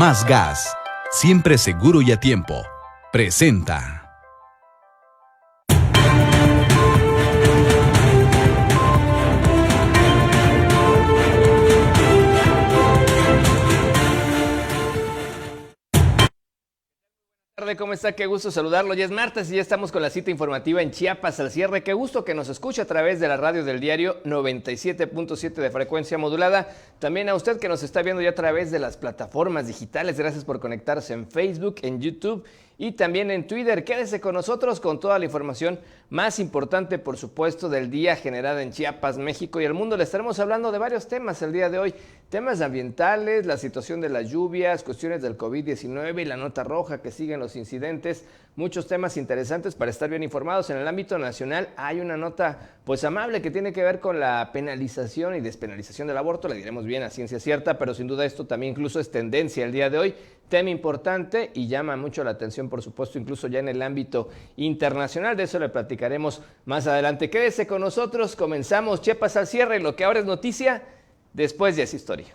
Más Gas, siempre seguro y a tiempo, presenta. ¿Cómo está? Qué gusto saludarlo. Ya es martes y ya estamos con la cita informativa en Chiapas al cierre. Qué gusto que nos escuche a través de la radio del diario 97.7 de frecuencia modulada. También a usted que nos está viendo ya a través de las plataformas digitales. Gracias por conectarse en Facebook, en YouTube y también en Twitter. Quédese con nosotros con toda la información más importante, por supuesto, del día generada en Chiapas, México y el mundo. Le estaremos hablando de varios temas el día de hoy. Temas ambientales, la situación de las lluvias, cuestiones del COVID-19 y la nota roja que siguen los incidentes. Muchos temas interesantes para estar bien informados. En el ámbito nacional hay una nota pues amable que tiene que ver con la penalización y despenalización del aborto. Le diremos bien a ciencia cierta, pero sin duda esto también incluso es tendencia el día de hoy. Tema importante y llama mucho la atención, por supuesto, incluso ya en el ámbito internacional. De eso le platicaremos más adelante. Quédese con nosotros. Comenzamos Chiapas al cierre. Lo que ahora es noticia, después ya es historia.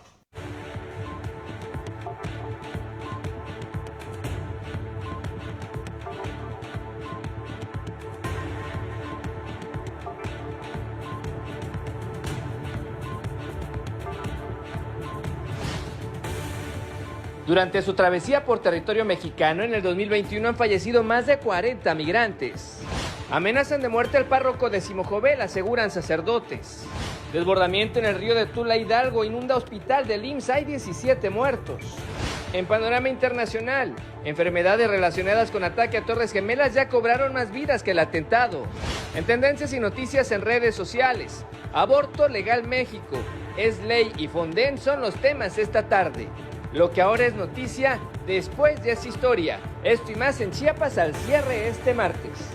Durante su travesía por territorio mexicano en el 2021 han fallecido más de 40 migrantes. Amenazan de muerte al párroco de Simojovel, aseguran sacerdotes. Desbordamiento en el río de Tula, Hidalgo, inunda hospital del IMSS, hay 17 muertos. En panorama internacional, enfermedades relacionadas con ataque a Torres Gemelas ya cobraron más vidas que el atentado. En tendencias y noticias en redes sociales, aborto legal México, es ley y Fonden son los temas esta tarde. Lo que ahora es noticia, después ya es historia. Esto y más en Chiapas al cierre este martes.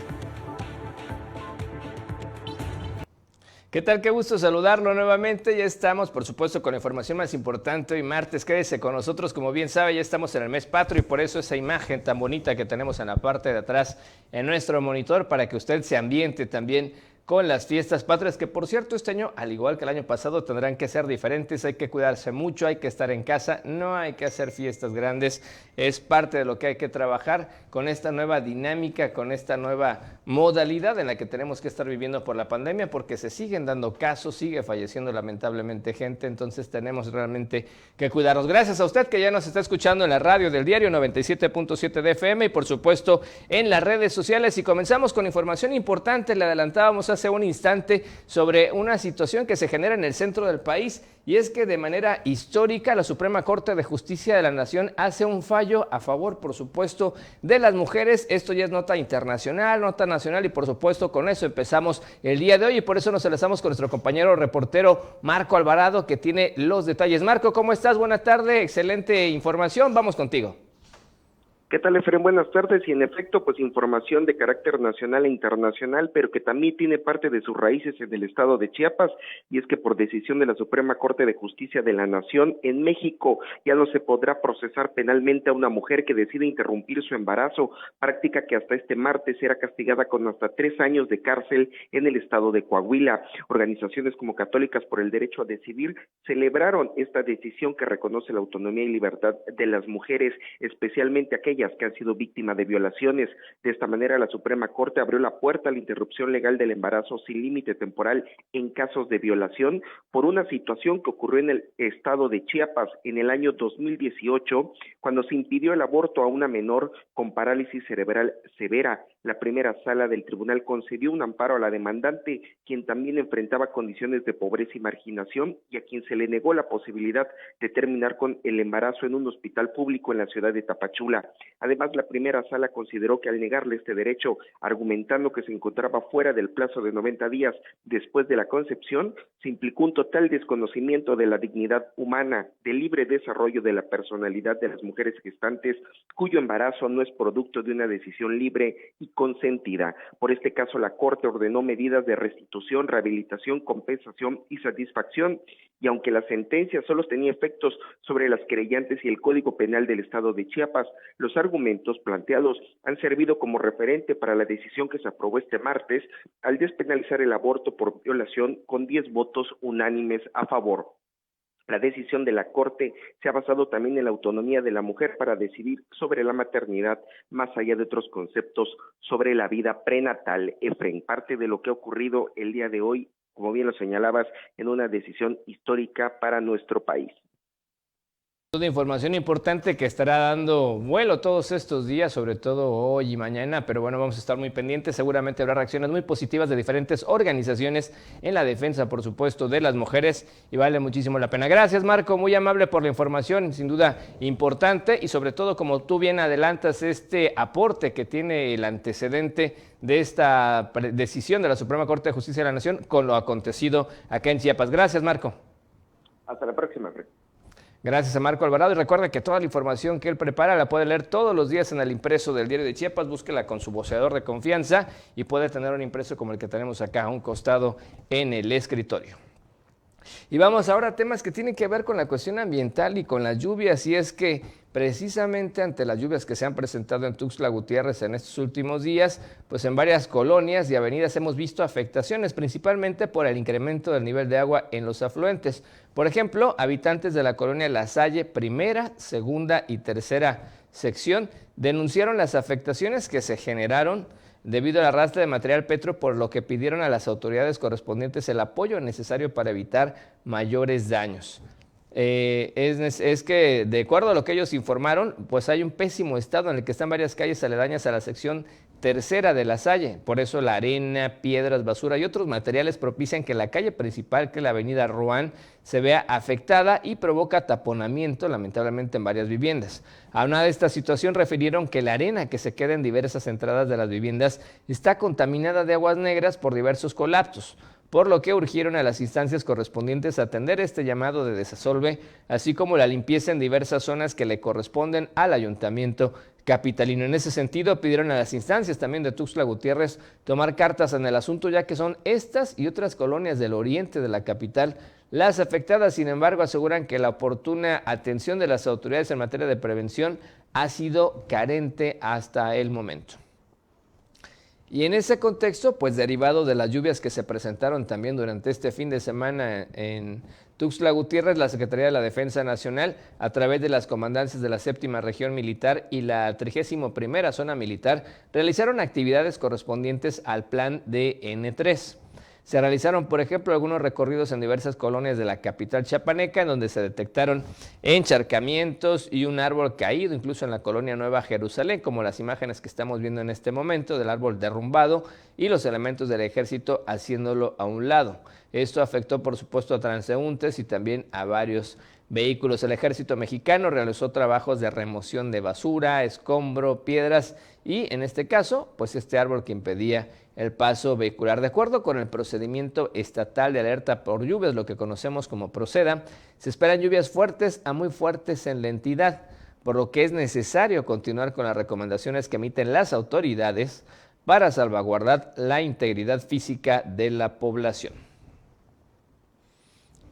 ¿Qué tal? Qué gusto saludarlo nuevamente. Ya estamos, por supuesto, con la información más importante hoy martes. Quédese con nosotros. Como bien sabe, ya estamos en el mes patrio y por eso esa imagen tan bonita que tenemos en la parte de atrás en nuestro monitor para que usted se ambiente también con las fiestas patrias, que por cierto este año, al igual que el año pasado, tendrán que ser diferentes. Hay que cuidarse mucho, hay que estar en casa, no hay que hacer fiestas grandes. Es parte de lo que hay que trabajar con esta nueva dinámica, con esta nueva modalidad en la que tenemos que estar viviendo por la pandemia, porque se siguen dando casos, sigue falleciendo lamentablemente gente, entonces tenemos realmente que cuidarnos. Gracias a usted que ya nos está escuchando en la radio del diario 97.7 de FM y por supuesto en las redes sociales. Y comenzamos con información importante, le adelantábamos hace un instante sobre una situación que se genera en el centro del país, y es que de manera histórica la Suprema Corte de Justicia de la Nación hace un fallo a favor, por supuesto, de las mujeres. Esto ya es nota internacional, nota nacional, y por supuesto con eso empezamos el día de hoy, y por eso nos enlazamos con nuestro compañero reportero Marco Alvarado, que tiene los detalles. Marco, ¿cómo estás? Buenas tardes, excelente información, vamos contigo. ¿Qué tal, Efraín? Buenas tardes. Y en efecto, pues información de carácter nacional e internacional, pero que también tiene parte de sus raíces en el estado de Chiapas, y es que por decisión de la Suprema Corte de Justicia de la Nación, en México ya no se podrá procesar penalmente a una mujer que decide interrumpir su embarazo, práctica que hasta este martes era castigada con hasta 3 años de cárcel en el estado de Coahuila. Organizaciones como Católicas por el Derecho a Decidir celebraron esta decisión que reconoce la autonomía y libertad de las mujeres, especialmente aquellas que han sido víctimas de violaciones. De esta manera, la Suprema Corte abrió la puerta a la interrupción legal del embarazo sin límite temporal en casos de violación por una situación que ocurrió en el estado de Chiapas en el año 2018, cuando se impidió el aborto a una menor con parálisis cerebral severa. La primera sala del tribunal concedió un amparo a la demandante, quien también enfrentaba condiciones de pobreza y marginación, y a quien se le negó la posibilidad de terminar con el embarazo en un hospital público en la ciudad de Tapachula. Además, la primera sala consideró que al negarle este derecho, argumentando que se encontraba fuera del plazo de 90 días después de la concepción, se implicó un total desconocimiento de la dignidad humana, del libre desarrollo de la personalidad de las mujeres gestantes, cuyo embarazo no es producto de una decisión libre y consentida. Por este caso, la Corte ordenó medidas de restitución, rehabilitación, compensación y satisfacción, y aunque la sentencia solo tenía efectos sobre las querellantes y el Código Penal del Estado de Chiapas, los argumentos planteados han servido como referente para la decisión que se aprobó este martes al despenalizar el aborto por violación con 10 votos unánimes a favor. La decisión de la Corte se ha basado también en la autonomía de la mujer para decidir sobre la maternidad, más allá de otros conceptos sobre la vida prenatal. Efraín, parte de lo que ha ocurrido el día de hoy, como bien lo señalabas, en una decisión histórica para nuestro país. Una información importante que estará dando vuelo todos estos días, sobre todo hoy y mañana, pero bueno, vamos a estar muy pendientes. Seguramente habrá reacciones muy positivas de diferentes organizaciones en la defensa, por supuesto, de las mujeres y vale muchísimo la pena. Gracias, Marco, muy amable por la información, sin duda importante y sobre todo, como tú bien adelantas, este aporte que tiene el antecedente de esta decisión de la Suprema Corte de Justicia de la Nación con lo acontecido acá en Chiapas. Gracias, Marco. Hasta la próxima, Fred. Gracias a Marco Alvarado y recuerda que toda la información que él prepara la puede leer todos los días en el impreso del Diario de Chiapas, búsquela con su voceador de confianza y puede tener un impreso como el que tenemos acá a un costado en el escritorio. Y vamos ahora a temas que tienen que ver con la cuestión ambiental y con las lluvias, y es que precisamente ante las lluvias que se han presentado en Tuxtla Gutiérrez en estos últimos días, pues en varias colonias y avenidas hemos visto afectaciones, principalmente por el incremento del nivel de agua en los afluentes. Por ejemplo, habitantes de la colonia La Salle, primera, segunda y tercera sección, denunciaron las afectaciones que se generaron debido al arrastre de material petro, por lo que pidieron a las autoridades correspondientes el apoyo necesario para evitar mayores daños. Es que, de acuerdo a lo que ellos informaron, pues hay un pésimo estado en el que están varias calles aledañas a la sección tercera de La Salle. Por eso la arena, piedras, basura y otros materiales propician que la calle principal, que es la avenida Ruán, se vea afectada y provoca taponamiento, lamentablemente, en varias viviendas. Aunada a esta situación, refirieron que la arena que se queda en diversas entradas de las viviendas está contaminada de aguas negras por diversos colapsos, por lo que urgieron a las instancias correspondientes a atender este llamado de desasolve, así como la limpieza en diversas zonas que le corresponden al ayuntamiento capitalino. En ese sentido, pidieron a las instancias también de Tuxtla Gutiérrez tomar cartas en el asunto, ya que son estas y otras colonias del oriente de la capital las afectadas. Sin embargo, aseguran que la oportuna atención de las autoridades en materia de prevención ha sido carente hasta el momento. Y en ese contexto, pues derivado de las lluvias que se presentaron también durante este fin de semana en Tuxtla Gutiérrez, la Secretaría de la Defensa Nacional, a través de las comandancias de la 7ª Región Militar y la 31ª Zona Militar, realizaron actividades correspondientes al plan de N3. Se realizaron, por ejemplo, algunos recorridos en diversas colonias de la capital chiapaneca, en donde se detectaron encharcamientos y un árbol caído, incluso en la colonia Nueva Jerusalén, como las imágenes que estamos viendo en este momento del árbol derrumbado y los elementos del ejército haciéndolo a un lado. Esto afectó, por supuesto, a transeúntes y también a varios vehículos. El ejército mexicano realizó trabajos de remoción de basura, escombro, piedras y, en este caso, pues este árbol que impedía el paso vehicular. De acuerdo con el procedimiento estatal de alerta por lluvias, lo que conocemos como PROCEDA, se esperan lluvias fuertes a muy fuertes en la entidad, por lo que es necesario continuar con las recomendaciones que emiten las autoridades para salvaguardar la integridad física de la población.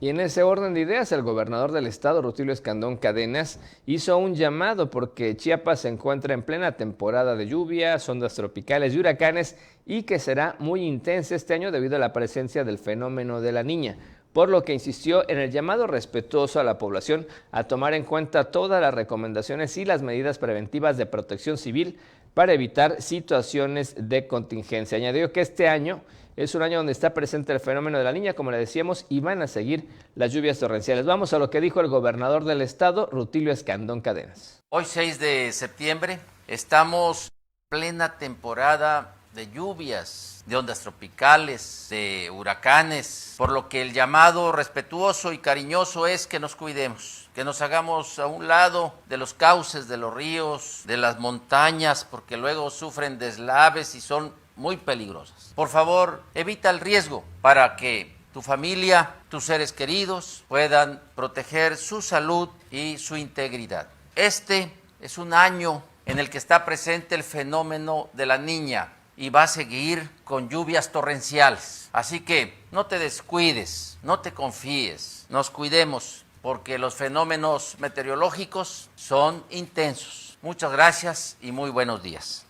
Y en ese orden de ideas, el gobernador del estado, Rutilio Escandón Cadenas, hizo un llamado porque Chiapas se encuentra en plena temporada de lluvias, ondas tropicales y huracanes, y que será muy intensa este año debido a la presencia del fenómeno de la Niña, por lo que insistió en el llamado respetuoso a la población a tomar en cuenta todas las recomendaciones y las medidas preventivas de protección civil para evitar situaciones de contingencia. Añadió que este año es un año donde está presente el fenómeno de la Niña, como le decíamos, y van a seguir las lluvias torrenciales. Vamos a lo que dijo el gobernador del estado, Rutilio Escandón Cadenas. Hoy 6 de septiembre estamos en plena temporada de lluvias, de ondas tropicales, de huracanes, por lo que el llamado respetuoso y cariñoso es que nos cuidemos, que nos hagamos a un lado de los cauces de los ríos, de las montañas, porque luego sufren deslaves y son muy peligrosas. Por favor, evita el riesgo para que tu familia, tus seres queridos puedan proteger su salud y su integridad. Este es un año en el que está presente el fenómeno de la Niña y va a seguir con lluvias torrenciales. Así que no te descuides, no te confíes, nos cuidemos porque los fenómenos meteorológicos son intensos. Muchas gracias y muy buenos días.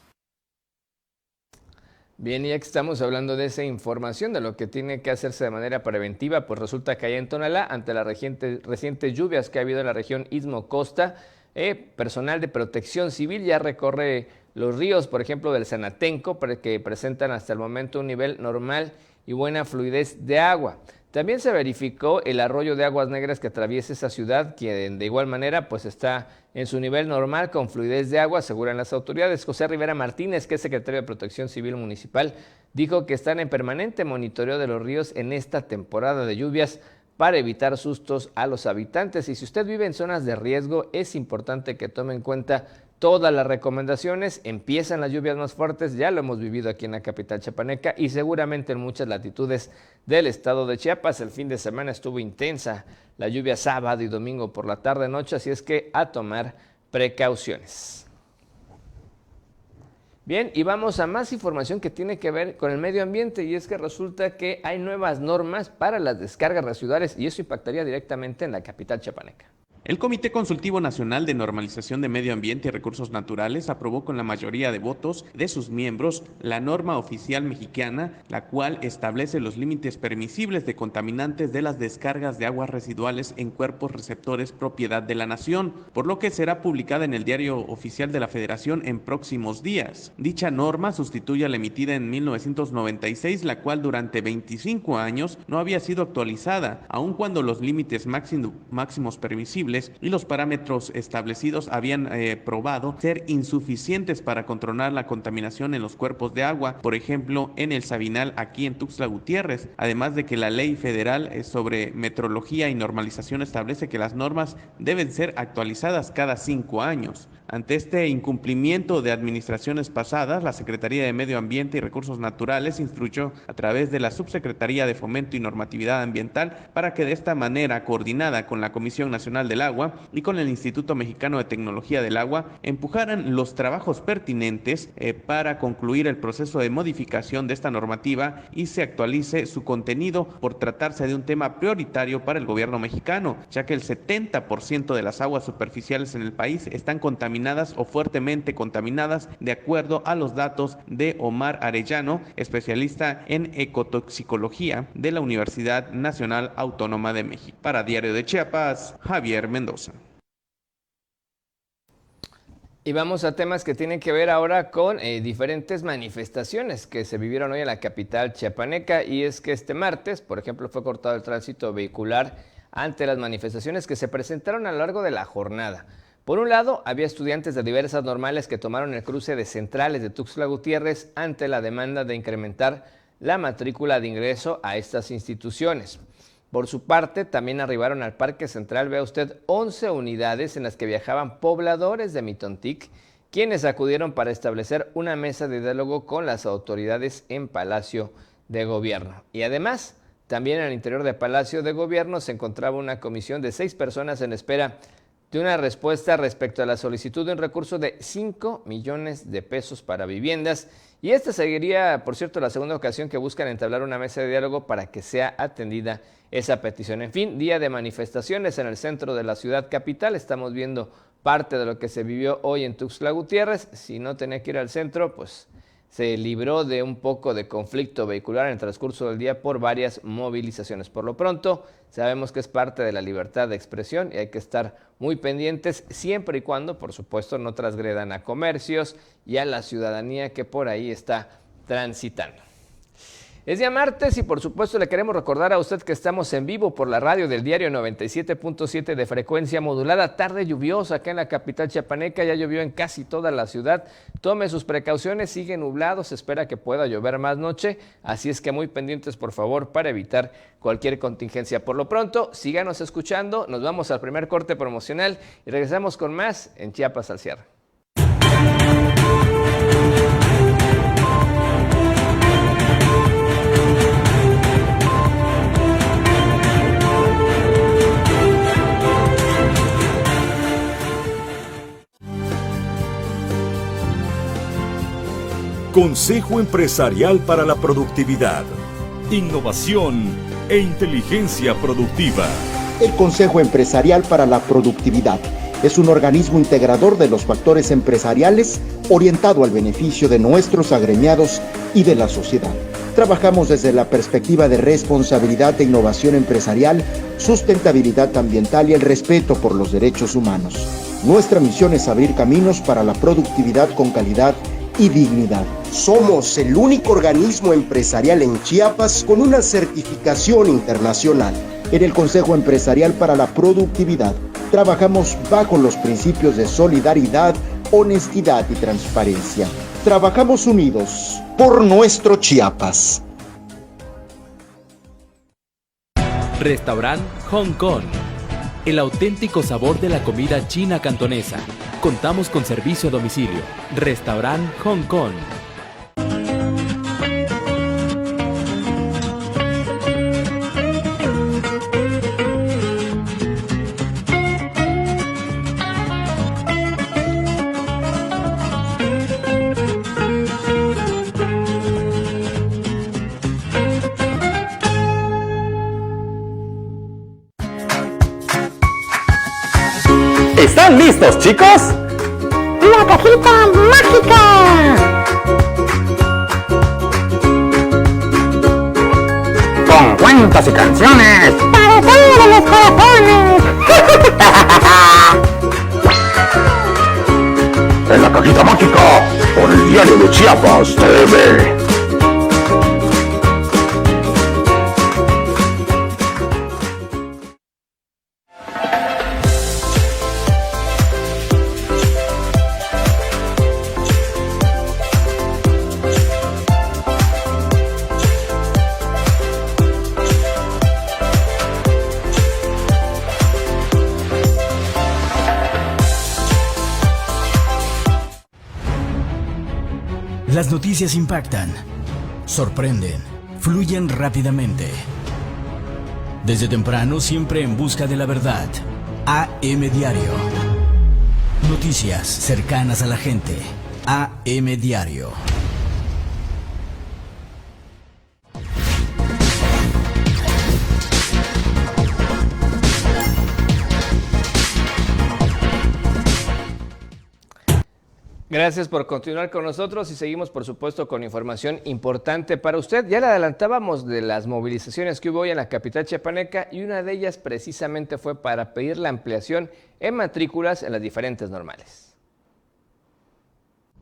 Bien, y ya que estamos hablando de esa información, de lo que tiene que hacerse de manera preventiva, pues resulta que allá en Tonalá, ante las recientes lluvias que ha habido en la región Istmo-Costa, personal de protección civil ya recorre los ríos, por ejemplo, del Zanatenco, que presentan hasta el momento un nivel normal y buena fluidez de agua. También se verificó el arroyo de Aguas Negras que atraviesa esa ciudad, que de igual manera pues está en su nivel normal con fluidez de agua, aseguran las autoridades. José Rivera Martínez, que es secretario de Protección Civil Municipal, dijo que están en permanente monitoreo de los ríos en esta temporada de lluvias para evitar sustos a los habitantes. Y si usted vive en zonas de riesgo, es importante que tome en cuenta todas las recomendaciones. Empiezan las lluvias más fuertes, ya lo hemos vivido aquí en la capital chiapaneca y seguramente en muchas latitudes del estado de Chiapas. El fin de semana estuvo intensa la lluvia sábado y domingo por la tarde-noche, así es que a tomar precauciones. Bien, y vamos a más información que tiene que ver con el medio ambiente, y es que resulta que hay nuevas normas para las descargas residuales y eso impactaría directamente en la capital chiapaneca. El Comité Consultivo Nacional de Normalización de Medio Ambiente y Recursos Naturales aprobó con la mayoría de votos de sus miembros la norma oficial mexicana, la cual establece los límites permisibles de contaminantes de las descargas de aguas residuales en cuerpos receptores propiedad de la nación, por lo que será publicada en el Diario Oficial de la Federación en próximos días. Dicha norma sustituye a la emitida en 1996, la cual durante 25 años no había sido actualizada, aun cuando los límites máximos permisibles y los parámetros establecidos habían probado ser insuficientes para controlar la contaminación en los cuerpos de agua, por ejemplo en el Sabinal aquí en Tuxtla Gutiérrez, además de que la ley federal sobre metrología y normalización establece que las normas deben ser actualizadas cada 5 años. Ante este incumplimiento de administraciones pasadas, la Secretaría de Medio Ambiente y Recursos Naturales instruyó a través de la Subsecretaría de Fomento y Normatividad Ambiental para que de esta manera, coordinada con la Comisión Nacional del Agua y con el Instituto Mexicano de Tecnología del Agua, empujaran los trabajos pertinentes para concluir el proceso de modificación de esta normativa y se actualice su contenido por tratarse de un tema prioritario para el gobierno mexicano, ya que el 70% de las aguas superficiales en el país están contaminadas o fuertemente contaminadas, de acuerdo a los datos de Omar Arellano, especialista en ecotoxicología de la Universidad Nacional Autónoma de México. Para Diario de Chiapas, Javier Mendoza. Y vamos a temas que tienen que ver ahora con diferentes manifestaciones que se vivieron hoy en la capital chiapaneca, y es que este martes, por ejemplo, fue cortado el tránsito vehicular ante las manifestaciones que se presentaron a lo largo de la jornada. Por un lado, había estudiantes de diversas normales que tomaron el cruce de Centrales de Tuxtla Gutiérrez ante la demanda de incrementar la matrícula de ingreso a estas instituciones. Por su parte, también arribaron al Parque Central, vea usted, 11 unidades en las que viajaban pobladores de Mitontic, quienes acudieron para establecer una mesa de diálogo con las autoridades en Palacio de Gobierno. Y además, también al interior de Palacio de Gobierno se encontraba una comisión de 6 personas en espera de una respuesta respecto a la solicitud de un recurso de 5 millones de pesos para viviendas. Y esta seguiría, por cierto, la segunda ocasión que buscan entablar una mesa de diálogo para que sea atendida esa petición. En fin, día de manifestaciones en el centro de la ciudad capital. Estamos viendo parte de lo que se vivió hoy en Tuxtla Gutiérrez. Si no tenía que ir al centro, pues se libró de un poco de conflicto vehicular en el transcurso del día por varias movilizaciones. Por lo pronto, sabemos que es parte de la libertad de expresión y hay que estar muy pendientes siempre y cuando, por supuesto, no transgredan a comercios y a la ciudadanía que por ahí está transitando. Es día martes y por supuesto le queremos recordar a usted que estamos en vivo por la radio del diario 97.7 de frecuencia modulada. Tarde lluviosa acá en la capital chiapaneca, ya llovió en casi toda la ciudad. Tome sus precauciones, sigue nublado, se espera que pueda llover más noche, así es que muy pendientes por favor para evitar cualquier contingencia. Por lo pronto, síganos escuchando, nos vamos al primer corte promocional y regresamos con más en Chiapas al cierre. Consejo Empresarial para la Productividad, Innovación e Inteligencia Productiva. El Consejo Empresarial para la Productividad es un organismo integrador de los factores empresariales orientado al beneficio de nuestros agremiados y de la sociedad. Trabajamos desde la perspectiva de responsabilidad e innovación empresarial, sustentabilidad ambiental y el respeto por los derechos humanos. Nuestra misión es abrir caminos para la productividad con calidad y dignidad. Somos el único organismo empresarial en Chiapas con una certificación internacional. En el Consejo Empresarial para la Productividad, trabajamos bajo los principios de solidaridad, honestidad y transparencia. Trabajamos unidos por nuestro Chiapas. Restaurant Hong Kong. El auténtico sabor de la comida china cantonesa. Contamos con servicio a domicilio. Restaurant Hong Kong. ¿Están listos, chicos? ¡La cajita mágica! Con cuentos y canciones ¡Para todos los corazones! En la cajita mágica, por el Diario de Chiapas TV. Las noticias impactan, sorprenden, fluyen rápidamente. Desde temprano, siempre en busca de la verdad. AM Diario. Noticias cercanas a la gente. AM Diario. Gracias por continuar con nosotros y seguimos, por supuesto, con información importante para usted. Ya le adelantábamos de las movilizaciones que hubo hoy en la capital chiapaneca y una de ellas precisamente fue para pedir la ampliación en matrículas en las diferentes normales.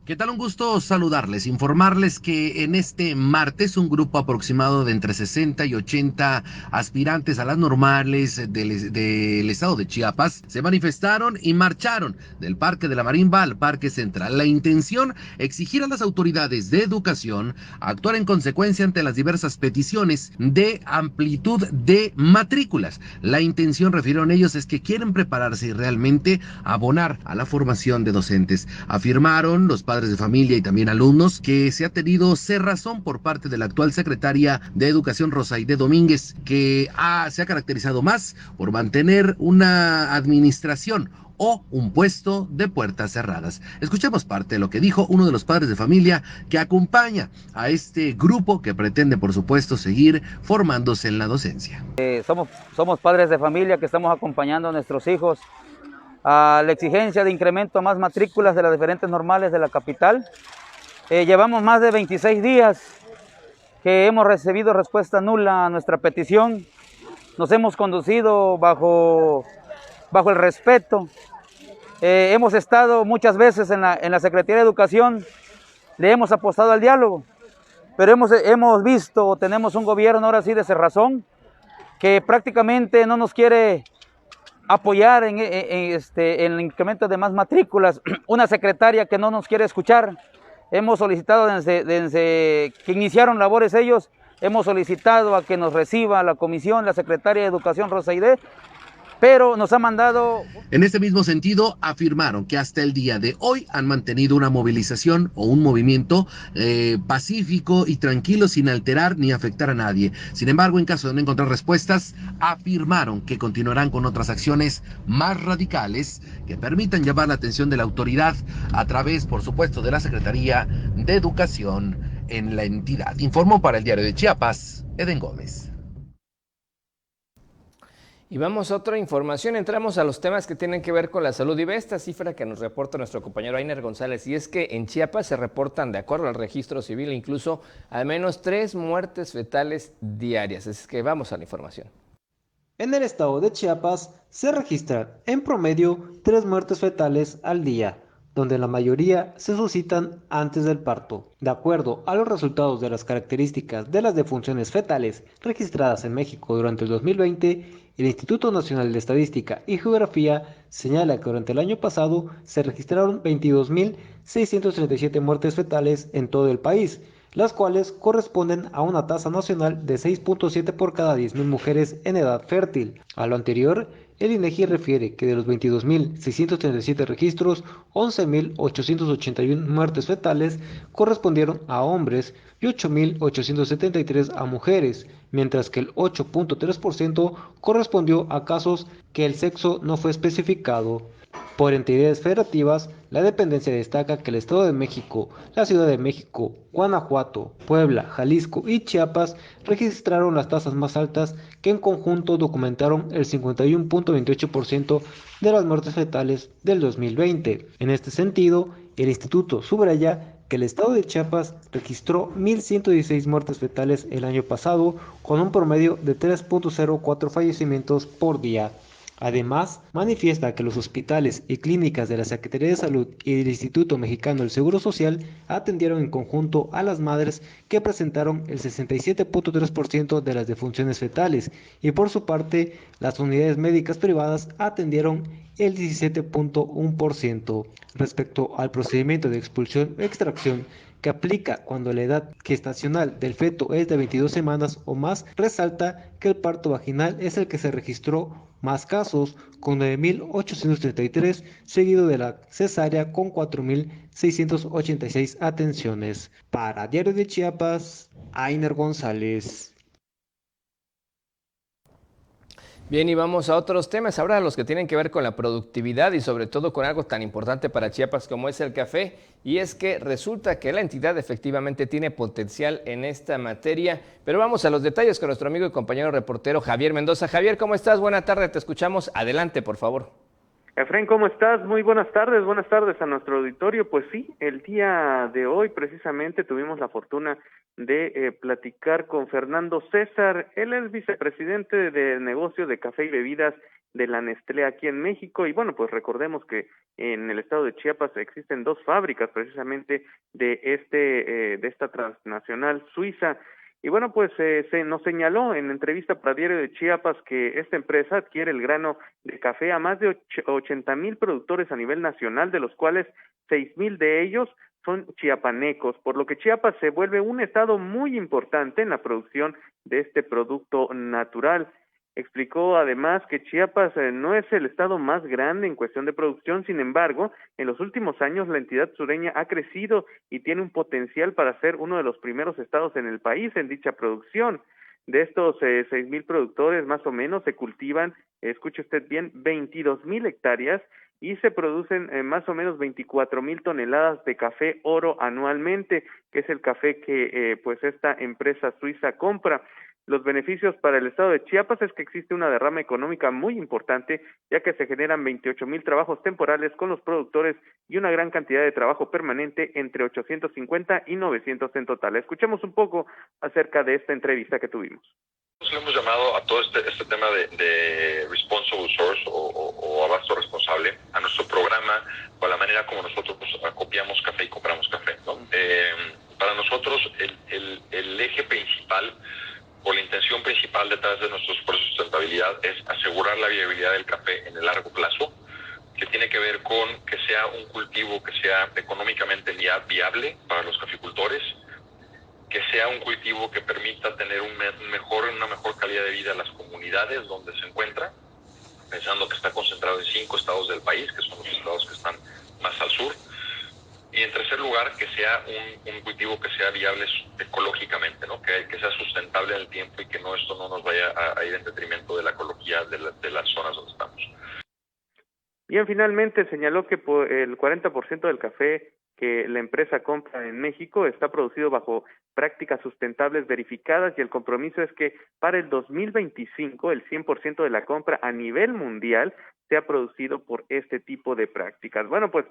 ¿Qué tal? Un gusto saludarles, informarles que en este martes un grupo aproximado de entre 60 y 80 aspirantes a las normales del estado de Chiapas se manifestaron y marcharon del Parque de la Marimba al Parque Central. La intención, exigir a las autoridades de educación actuar en consecuencia ante las diversas peticiones de amplitud de matrículas. La intención, refirieron ellos, es que quieren prepararse y realmente abonar a la formación de docentes. Afirmaron los padres de familia y también alumnos que se ha tenido cerrazón por parte de la actual secretaria de Educación, Rosaide Domínguez, que se ha caracterizado más por mantener una administración o un puesto de puertas cerradas. Escuchemos parte de lo que dijo uno de los padres de familia que acompaña a este grupo que pretende, por supuesto, seguir formándose en la docencia. Somos padres de familia que estamos acompañando a nuestros hijos a la exigencia de incremento a más matrículas de las diferentes normales de la capital. Llevamos más de 26 días que hemos recibido respuesta nula a nuestra petición. Nos hemos conducido bajo el respeto. Hemos estado muchas veces en la Secretaría de Educación, le hemos apostado al diálogo, pero hemos visto, tenemos un gobierno ahora sí de cerrazón, que prácticamente no nos quiere apoyar en el incremento de más matrículas, una secretaria que no nos quiere escuchar. Hemos solicitado desde que iniciaron labores ellos, hemos solicitado a que nos reciba la comisión, la secretaria de Educación, Rosaide, pero nos ha mandado... En este mismo sentido, afirmaron que hasta el día de hoy han mantenido una movilización o un movimiento pacífico y tranquilo, sin alterar ni afectar a nadie. Sin embargo, en caso de no encontrar respuestas, afirmaron que continuarán con otras acciones más radicales que permitan llamar la atención de la autoridad a través, por supuesto, de la Secretaría de Educación en la entidad. Informó para el Diario de Chiapas, Eden Gómez. Y vamos a otra información, entramos a los temas que tienen que ver con la salud y ve esta cifra que nos reporta nuestro compañero Ainer González, y es que en Chiapas se reportan, de acuerdo al registro civil, incluso al menos 3 muertes fetales diarias. Es que vamos a la información. En el estado de Chiapas se registran en promedio 3 muertes fetales al día, donde la mayoría se suscitan antes del parto. De acuerdo a los resultados de las características de las defunciones fetales registradas en México durante el 2020, el Instituto Nacional de Estadística y Geografía señala que durante el año pasado se registraron 22.637 muertes fetales en todo el país, las cuales corresponden a una tasa nacional de 6.7 por cada 10.000 mujeres en edad fértil. A lo anterior, el INEGI refiere que de los 22.637 registros, 11.881 muertes fetales correspondieron a hombres y 8.873 a mujeres, mientras que el 8.3% correspondió a casos que el sexo no fue especificado. Por entidades federativas, la dependencia destaca que el Estado de México, la Ciudad de México, Guanajuato, Puebla, Jalisco y Chiapas registraron las tasas más altas, que en conjunto documentaron el 51.28% de las muertes fetales del 2020. En este sentido, el instituto subraya que el estado de Chiapas registró 1.116 muertes fetales el año pasado, con un promedio de 3.04 fallecimientos por día. Además, manifiesta que los hospitales y clínicas de la Secretaría de Salud y del Instituto Mexicano del Seguro Social atendieron en conjunto a las madres, que presentaron el 67.3% de las defunciones fetales, y por su parte, las unidades médicas privadas atendieron el 17.1%. Respecto al procedimiento de expulsión o extracción, que aplica cuando la edad gestacional del feto es de 22 semanas o más, resalta que el parto vaginal es el que se registró más casos, con 9.833, seguido de la cesárea con 4.686 atenciones. Para Diario de Chiapas, Ainer González. Bien, y vamos a otros temas, ahora los que tienen que ver con la productividad y sobre todo con algo tan importante para Chiapas como es el café, y es que resulta que la entidad efectivamente tiene potencial en esta materia, pero vamos a los detalles con nuestro amigo y compañero reportero Javier Mendoza. Javier, ¿cómo estás? Buena tarde, te escuchamos, adelante por favor. Efraín, ¿cómo estás? Muy buenas tardes a nuestro auditorio. Pues sí, el día de hoy precisamente tuvimos la fortuna de platicar con Fernando César. Él es vicepresidente de negocio de café y bebidas de la Nestlé aquí en México, y bueno, pues recordemos que en el estado de Chiapas existen 2 fábricas precisamente de esta transnacional suiza. Y bueno, pues se nos señaló en entrevista para Diario de Chiapas que esta empresa adquiere el grano de café a más de 80,000 productores a nivel nacional, de los cuales 6,000 de ellos son chiapanecos, por lo que Chiapas se vuelve un estado muy importante en la producción de este producto natural. Explicó además que Chiapas no es el estado más grande en cuestión de producción, sin embargo, en los últimos años la entidad sureña ha crecido y tiene un potencial para ser uno de los primeros estados en el país en dicha producción. De estos 6,000 productores, más o menos, se cultivan, escuche usted bien, 22,000 hectáreas y se producen más o menos 24,000 toneladas de café oro anualmente, que es el café que pues esta empresa suiza compra. Los beneficios para el estado de Chiapas es que existe una derrama económica muy importante, ya que se generan 28,000 trabajos temporales con los productores y una gran cantidad de trabajo permanente, entre 850 y 900 en total. Escuchemos un poco acerca de esta entrevista que tuvimos. Le hemos llamado a todo este tema de Responsible Source o abasto responsable a nuestro programa, con la manera como nosotros acopiamos café y compramos café, ¿no? Para nosotros el eje principal o la intención principal detrás de nuestros procesos de sustentabilidad es asegurar la viabilidad del café en el largo plazo, que tiene que ver con que sea un cultivo que sea económicamente viable para los caficultores, que sea un cultivo que permita tener una mejor calidad de vida a las comunidades donde se encuentra, pensando que está concentrado en 5 estados del país, que son los estados que están más al sur. Y en tercer lugar, que sea un cultivo que sea viable ecológicamente, ¿no? Que sea sustentable en el tiempo y que esto no nos vaya a ir en detrimento de la ecología de las zonas donde estamos. Bien, finalmente señaló que el 40% del café que la empresa compra en México está producido bajo prácticas sustentables verificadas y el compromiso es que para el 2025 el 100% de la compra a nivel mundial sea producido por este tipo de prácticas. Bueno, pues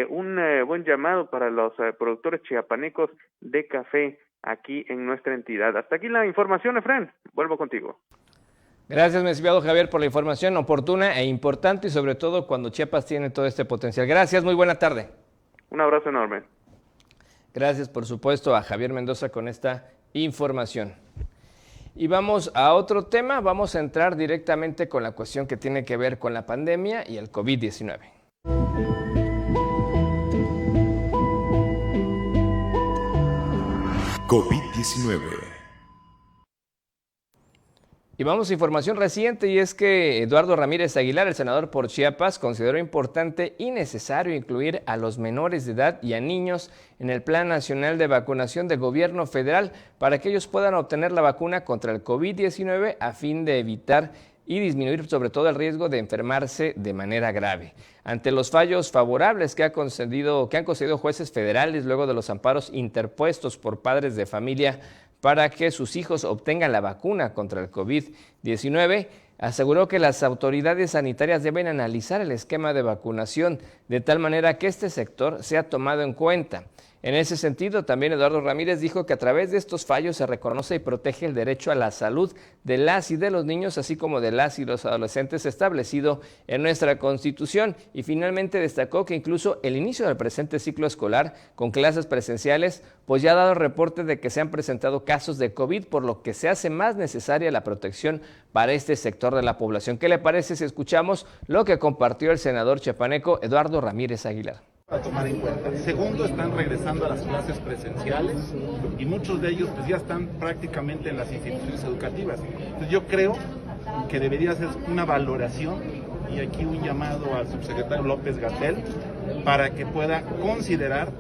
un buen llamado para los productores chiapanecos de café aquí en nuestra entidad. Hasta aquí la información, Efraín. Vuelvo contigo. Gracias, mi estimado Javier, por la información oportuna e importante y sobre todo cuando Chiapas tiene todo este potencial. Gracias, muy buena tarde. Un abrazo enorme. Gracias, por supuesto, a Javier Mendoza con esta información. Y vamos a otro tema, vamos a entrar directamente con la cuestión que tiene que ver con la pandemia y el COVID-19. COVID-19. Y vamos a información reciente y es que Eduardo Ramírez Aguilar, el senador por Chiapas, consideró importante y necesario incluir a los menores de edad y a niños en el Plan Nacional de Vacunación del Gobierno Federal para que ellos puedan obtener la vacuna contra el COVID-19 a fin de evitar y disminuir sobre todo el riesgo de enfermarse de manera grave. Ante los fallos favorables que han concedido jueces federales luego de los amparos interpuestos por padres de familia para que sus hijos obtengan la vacuna contra el COVID-19, aseguró que las autoridades sanitarias deben analizar el esquema de vacunación de tal manera que este sector sea tomado en cuenta. En ese sentido, también Eduardo Ramírez dijo que a través de estos fallos se reconoce y protege el derecho a la salud de las y de los niños, así como de las y los adolescentes establecido en nuestra Constitución. Y finalmente destacó que incluso el inicio del presente ciclo escolar con clases presenciales, pues ya ha dado reporte de que se han presentado casos de COVID, por lo que se hace más necesaria la protección para este sector de la población. ¿Qué le parece si escuchamos lo que compartió el senador chiapaneco Eduardo Ramírez Aguilar? A tomar en cuenta. Segundo, están regresando a las clases presenciales y muchos de ellos pues ya están prácticamente en las instituciones educativas. Entonces yo creo que debería ser una valoración y aquí un llamado al subsecretario López-Gatell para que pueda considerar.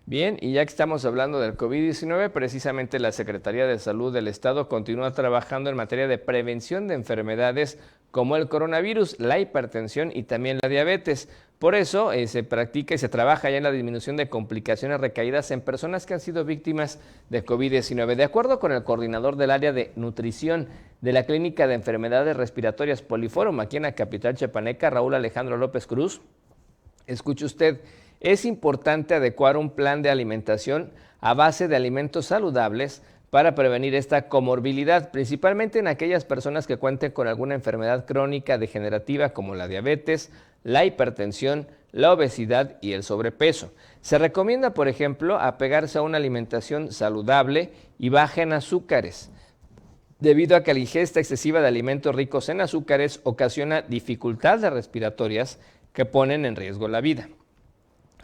Bien, y ya que estamos hablando del COVID-19, precisamente la Secretaría de Salud del Estado continúa trabajando en materia de prevención de enfermedades como el coronavirus, la hipertensión y también la diabetes. Por eso se practica y se trabaja ya en la disminución de complicaciones recaídas en personas que han sido víctimas de COVID-19. De acuerdo con el coordinador del área de nutrición de la Clínica de Enfermedades Respiratorias Poliforum, aquí en la capital chiapaneca, Raúl Alejandro López Cruz, escuche usted, es importante adecuar un plan de alimentación a base de alimentos saludables para prevenir esta comorbilidad, principalmente en aquellas personas que cuenten con alguna enfermedad crónica degenerativa como la diabetes, la hipertensión, la obesidad y el sobrepeso. Se recomienda, por ejemplo, apegarse a una alimentación saludable y baja en azúcares, debido a que la ingesta excesiva de alimentos ricos en azúcares ocasiona dificultades respiratorias que ponen en riesgo la vida.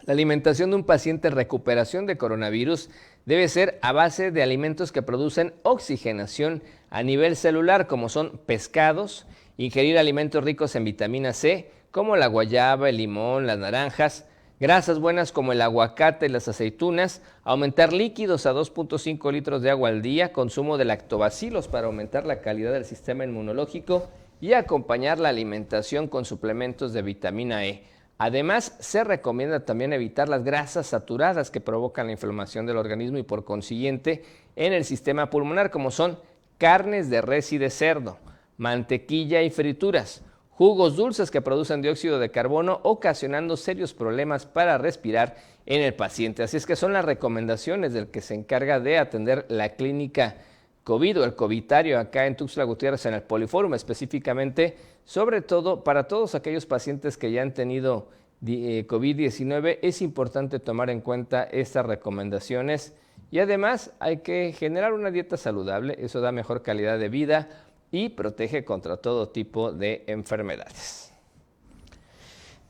La alimentación de un paciente en recuperación de coronavirus debe ser a base de alimentos que producen oxigenación a nivel celular, como son pescados, ingerir alimentos ricos en vitamina C, como la guayaba, el limón, las naranjas, grasas buenas como el aguacate y las aceitunas, aumentar líquidos a 2.5 litros de agua al día, consumo de lactobacilos para aumentar la calidad del sistema inmunológico y acompañar la alimentación con suplementos de vitamina E. Además, se recomienda también evitar las grasas saturadas que provocan la inflamación del organismo y por consiguiente en el sistema pulmonar, como son carnes de res y de cerdo, mantequilla y frituras, jugos dulces que producen dióxido de carbono, ocasionando serios problemas para respirar en el paciente. Así es que son las recomendaciones del que se encarga de atender la clínica COVID o el Covitario acá en Tuxtla Gutiérrez en el Poliforum, específicamente, sobre todo para todos aquellos pacientes que ya han tenido COVID-19, es importante tomar en cuenta estas recomendaciones y además hay que generar una dieta saludable, eso da mejor calidad de vida y protege contra todo tipo de enfermedades.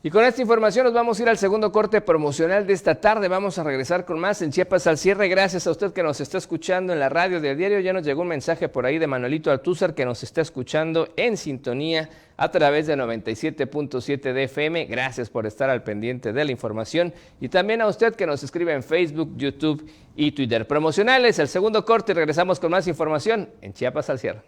Y con esta información nos vamos a ir al segundo corte promocional de esta tarde. Vamos a regresar con más en Chiapas al cierre. Gracias a usted que nos está escuchando en la radio del diario. Ya nos llegó un mensaje por ahí de Manuelito Altúzar que nos está escuchando en sintonía a través de 97.7 de FM. Gracias por estar al pendiente de la información. Y también a usted que nos escribe en Facebook, YouTube y Twitter. Promocionales, el segundo corte y regresamos con más información en Chiapas al cierre.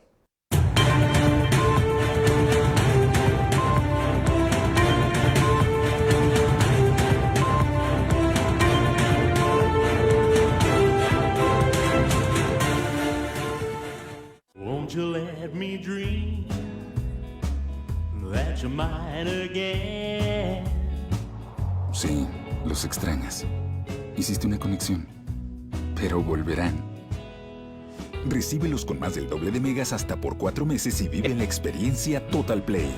Won't you let me dream that you might again? Sí, los extrañas. Hiciste una conexión, pero volverán. Recíbelos con más del doble de megas hasta por 4 meses y vive la experiencia Total Play.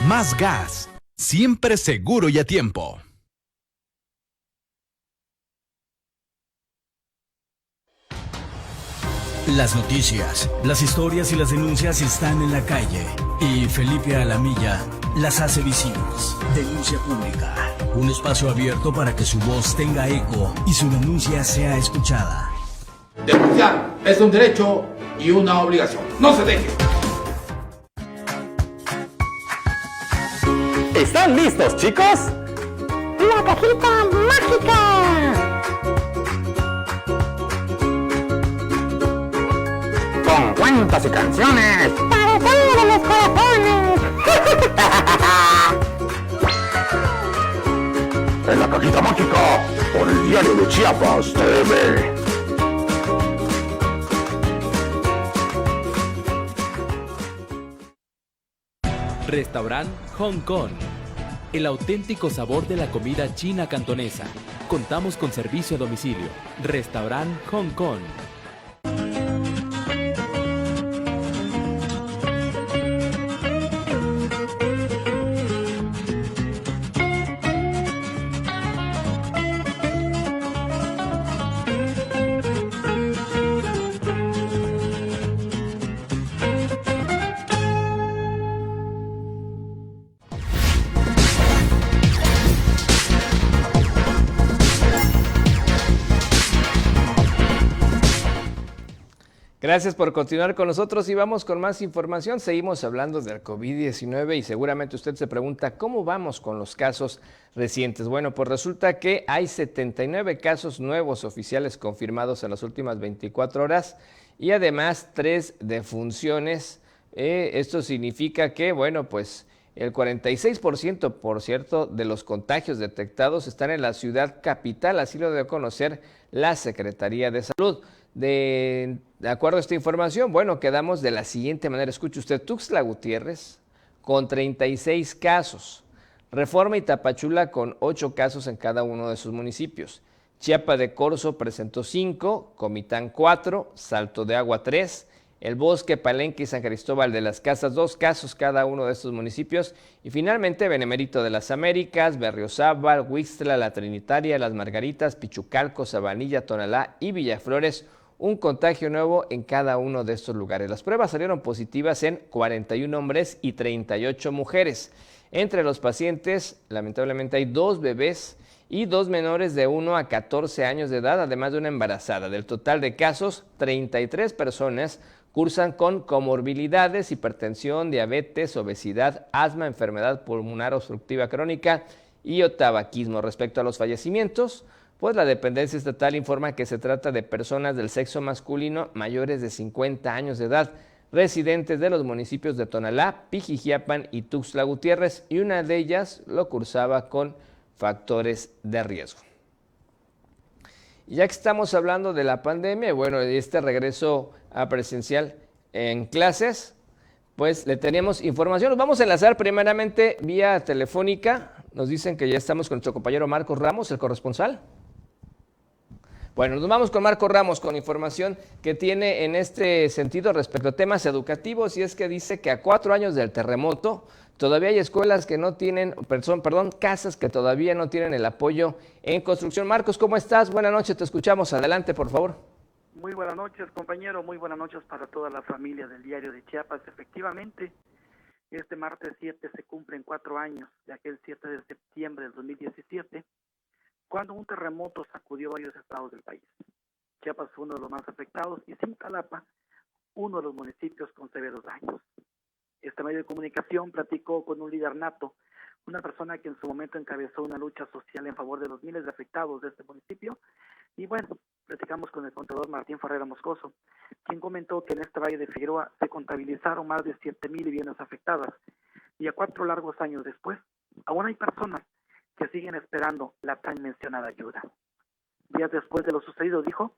Más gas, siempre seguro y a tiempo. Las noticias, las historias y las denuncias están en la calle y Felipe Alamilla las hace visibles. Denuncia pública, un espacio abierto para que su voz tenga eco y su denuncia sea escuchada. Denunciar es un derecho y una obligación. No se deje. ¿Están listos, chicos? ¡La cajita mágica! Con cuentos y canciones. ¡Para todos los corazones! En la cajita mágica, por el Diario de Chiapas TV. Restaurant Hong Kong. El auténtico sabor de la comida china cantonesa. Contamos con servicio a domicilio. Restaurant Hong Kong. Gracias por continuar con nosotros y vamos con más información. Seguimos hablando del COVID-19 y seguramente usted se pregunta ¿cómo vamos con los casos recientes? Bueno, pues resulta que hay 79 casos nuevos oficiales confirmados en las últimas 24 horas y además 3 defunciones. Esto significa que, bueno, pues el 46%, por cierto, de los contagios detectados están en la ciudad capital, así lo dio a conocer la Secretaría de Salud. De acuerdo a esta información, bueno, quedamos de la siguiente manera. Escuche usted, Tuxtla Gutiérrez con 36 casos, Reforma y Tapachula con 8 casos en cada uno de sus municipios. Chiapa de Corzo presentó 5, Comitán 4, Salto de Agua 3, El Bosque, Palenque y San Cristóbal de las Casas 2 casos cada uno de estos municipios. Y finalmente Benemérito de las Américas, Berriozábal, Huixtla, La Trinitaria, Las Margaritas, Pichucalco, Sabanilla, Tonalá y Villaflores. Un contagio nuevo en cada uno de estos lugares. Las pruebas salieron positivas en 41 hombres y 38 mujeres. Entre los pacientes, lamentablemente, hay 2 bebés y 2 menores de 1 a 14 años de edad, además de una embarazada. Del total de casos, 33 personas cursan con comorbilidades, hipertensión, diabetes, obesidad, asma, enfermedad pulmonar obstructiva crónica y o tabaquismo. Respecto a los fallecimientos, pues la dependencia estatal informa que se trata de personas del sexo masculino mayores de 50 años de edad, residentes de los municipios de Tonalá, Pijijiapan y Tuxtla Gutiérrez, y una de ellas lo cursaba con factores de riesgo. Y ya que estamos hablando de la pandemia, bueno, de este regreso a presencial en clases, pues le tenemos información. Nos vamos a enlazar primeramente vía telefónica. Nos dicen que ya estamos con nuestro compañero Marcos Ramos, el corresponsal. Bueno, nos vamos con Marco Ramos con información que tiene en este sentido respecto a temas educativos, y es que dice que a 4 años del terremoto todavía hay escuelas que no tienen, casas que todavía no tienen el apoyo en construcción. Marcos, ¿cómo estás? Buenas noches, te escuchamos. Adelante, por favor. Muy buenas noches, compañero. Muy buenas noches para toda la familia del Diario de Chiapas. Efectivamente, este martes 7 se cumplen 4 años de aquel 7 de septiembre del 2017, cuando un terremoto sacudió varios estados del país. Chiapas fue uno de los más afectados y Cintalapa, uno de los municipios con severos daños. Este medio de comunicación platicó con un líder nato, una persona que en su momento encabezó una lucha social en favor de los miles de afectados de este municipio. Y bueno, platicamos con el contador Martín Ferreira Moscoso, quien comentó que en este Valle de Figueroa se contabilizaron más de 7,000 viviendas afectadas, y a 4 largos años después, aún hay personas que siguen esperando la tan mencionada ayuda. Días después de lo sucedido, dijo,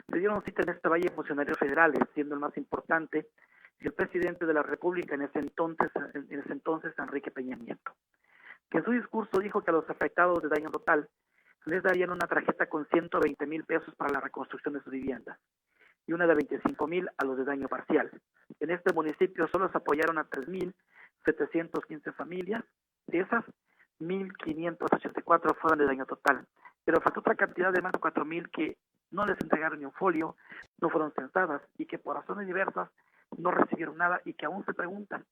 se dieron cita en este valle funcionarios federales, siendo el más importante el presidente de la República en ese entonces Enrique Peña Nieto, que en su discurso dijo que a los afectados de daño total les darían una tarjeta con 120,000 pesos para la reconstrucción de sus viviendas y una de 25,000 a los de daño parcial. En este municipio solo se apoyaron a 3,715 familias, de esas 1,584 fueron de daño total, pero faltó otra cantidad de más de 4,000 que no les entregaron ni un folio, no fueron censadas y que por razones diversas no recibieron nada y que aún se preguntan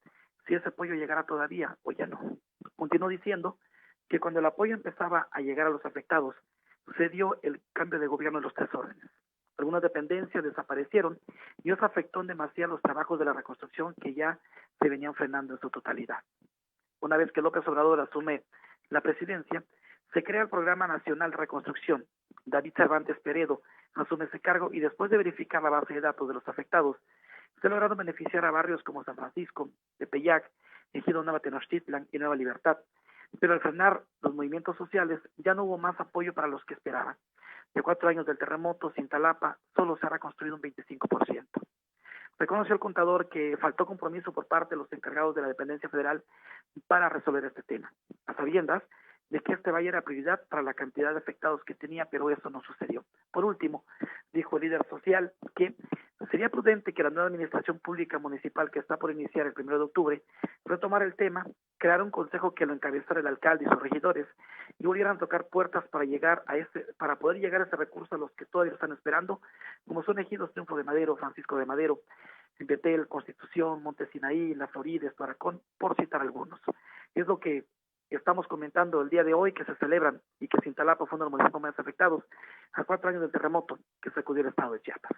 si ese apoyo llegará todavía o ya no. Continuó diciendo que cuando el apoyo empezaba a llegar a los afectados, se dio el cambio de gobierno en los 3 órdenes. Algunas dependencias desaparecieron y eso afectó en demasiado los trabajos de la reconstrucción que ya se venían frenando en su totalidad. Una vez que López Obrador asume la presidencia, se crea el Programa Nacional de Reconstrucción. David Cervantes Peredo asume ese cargo y después de verificar la base de datos de los afectados, se lograron beneficiar a barrios como San Francisco, Tepeyac, Ejido Nueva Tenochtitlan y Nueva Libertad. Pero al frenar los movimientos sociales, ya no hubo más apoyo para los que esperaban. De 4 años del terremoto, Cintalapa solo se ha reconstruido un 25%. Reconoció el contador que faltó compromiso por parte de los encargados de la dependencia federal para resolver este tema, a sabiendas de que este valle era prioridad para la cantidad de afectados que tenía, pero eso no sucedió. Por último, dijo el líder social que sería prudente que la nueva administración pública municipal que está por iniciar el 1 de octubre retomara el tema, crear un consejo que lo encabezara el alcalde y sus regidores y volvieran a tocar puertas para poder llegar a ese recurso a los que todavía están esperando, como son Ejidos Triunfo de Madero, Francisco de Madero, Betel, Constitución, Monte Sinaí, La Florida, Esparacón, por citar algunos. Es lo que estamos comentando el día de hoy, que se celebran y que Cintalapa fue uno de los municipios más afectados a 4 años del terremoto que sacudió el estado de Chiapas.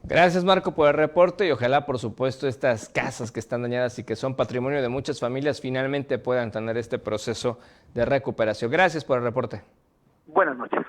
Gracias, Marco, por el reporte y ojalá, por supuesto, estas casas que están dañadas y que son patrimonio de muchas familias finalmente puedan tener este proceso de recuperación. Gracias por el reporte. Buenas noches.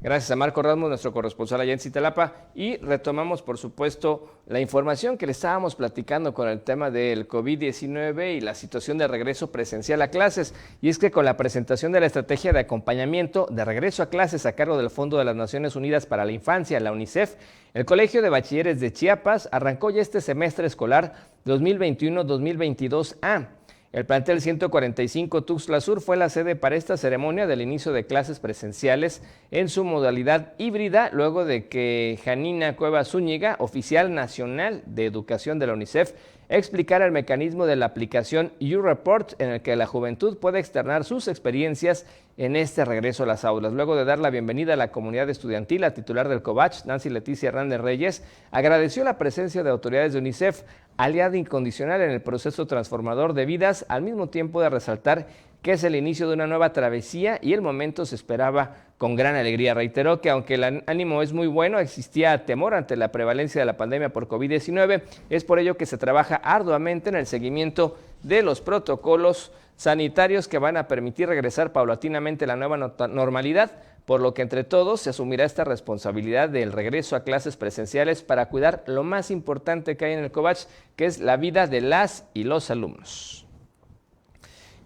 Gracias a Marco Ramos, nuestro corresponsal allá en Cintalapa, y retomamos, por supuesto, la información que le estábamos platicando con el tema del COVID-19 y la situación de regreso presencial a clases. Y es que con la presentación de la estrategia de acompañamiento de regreso a clases a cargo del Fondo de las Naciones Unidas para la Infancia, la UNICEF, el Colegio de Bachilleres de Chiapas arrancó ya este semestre escolar 2021-2022A. El plantel 145 Tuxtla Sur fue la sede para esta ceremonia del inicio de clases presenciales en su modalidad híbrida, luego de que Janina Cuevas Zúñiga, oficial nacional de educación de la UNICEF, explicara el mecanismo de la aplicación U-Report, en el que la juventud puede externar sus experiencias en este regreso a las aulas. Luego de dar la bienvenida a la comunidad estudiantil, la titular del COBACH, Nancy Leticia Hernández Reyes, agradeció la presencia de autoridades de UNICEF, aliada incondicional en el proceso transformador de vidas, al mismo tiempo de resaltar que es el inicio de una nueva travesía y el momento se esperaba con gran alegría. Reiteró que aunque el ánimo es muy bueno, existía temor ante la prevalencia de la pandemia por COVID-19. Es por ello que se trabaja arduamente en el seguimiento de los protocolos sanitarios que van a permitir regresar paulatinamente a la nueva normalidad, por lo que entre todos se asumirá esta responsabilidad del regreso a clases presenciales para cuidar lo más importante que hay en el COBACH, que es la vida de las y los alumnos.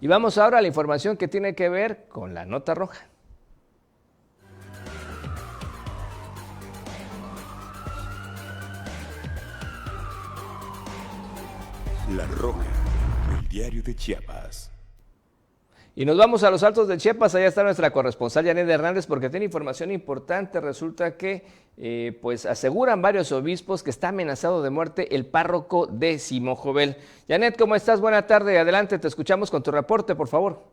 Y vamos ahora a la información que tiene que ver con la nota roja. La Roja, el diario de Chiapas. Y nos vamos a los Altos de Chiapas. Allá está nuestra corresponsal Janet Hernández, porque tiene información importante. Resulta que pues aseguran varios obispos que está amenazado de muerte el párroco de Simojovel. Janet, ¿cómo estás? Buena tarde, adelante, te escuchamos con tu reporte, por favor.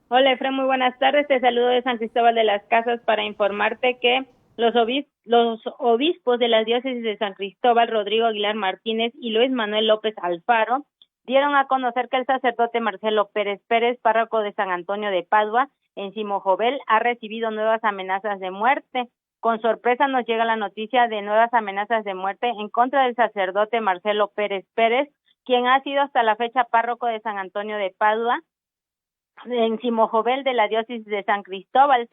Hola, Efraín, muy buenas tardes. Te saludo de San Cristóbal de las Casas para informarte que los obispos Los obispos de las diócesis de San Cristóbal, Rodrigo Aguilar Martínez y Luis Manuel López Alfaro, dieron a conocer que el sacerdote Marcelo Pérez Pérez, párroco de San Antonio de Padua, en Simojovel, ha recibido nuevas amenazas de muerte. Con sorpresa nos llega la noticia de nuevas amenazas de muerte en contra del sacerdote Marcelo Pérez Pérez, quien ha sido hasta la fecha párroco de San Antonio de Padua, en Simojovel de la diócesis de San Cristóbal.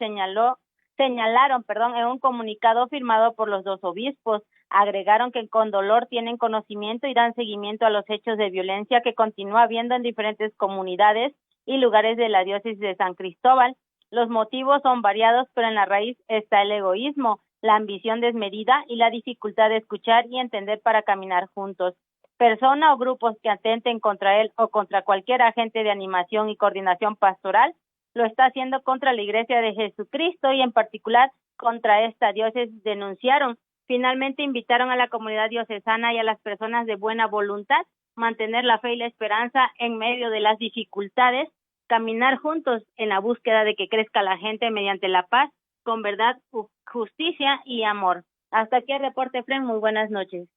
Señalaron en un comunicado firmado por los dos obispos. Agregaron que con dolor tienen conocimiento y dan seguimiento a los hechos de violencia que continúa habiendo en diferentes comunidades y lugares de la diócesis de San Cristóbal. Los motivos son variados, pero en la raíz está el egoísmo, la ambición desmedida y la dificultad de escuchar y entender para caminar juntos. Persona o grupos que atenten contra él o contra cualquier agente de animación y coordinación pastoral lo está haciendo contra la Iglesia de Jesucristo y en particular contra esta diócesis, denunciaron. Finalmente invitaron a la comunidad diocesana y a las personas de buena voluntad mantener la fe y la esperanza en medio de las dificultades, caminar juntos en la búsqueda de que crezca la gente mediante la paz, con verdad, justicia y amor. Hasta aquí el reporte, Fren. Muy buenas noches.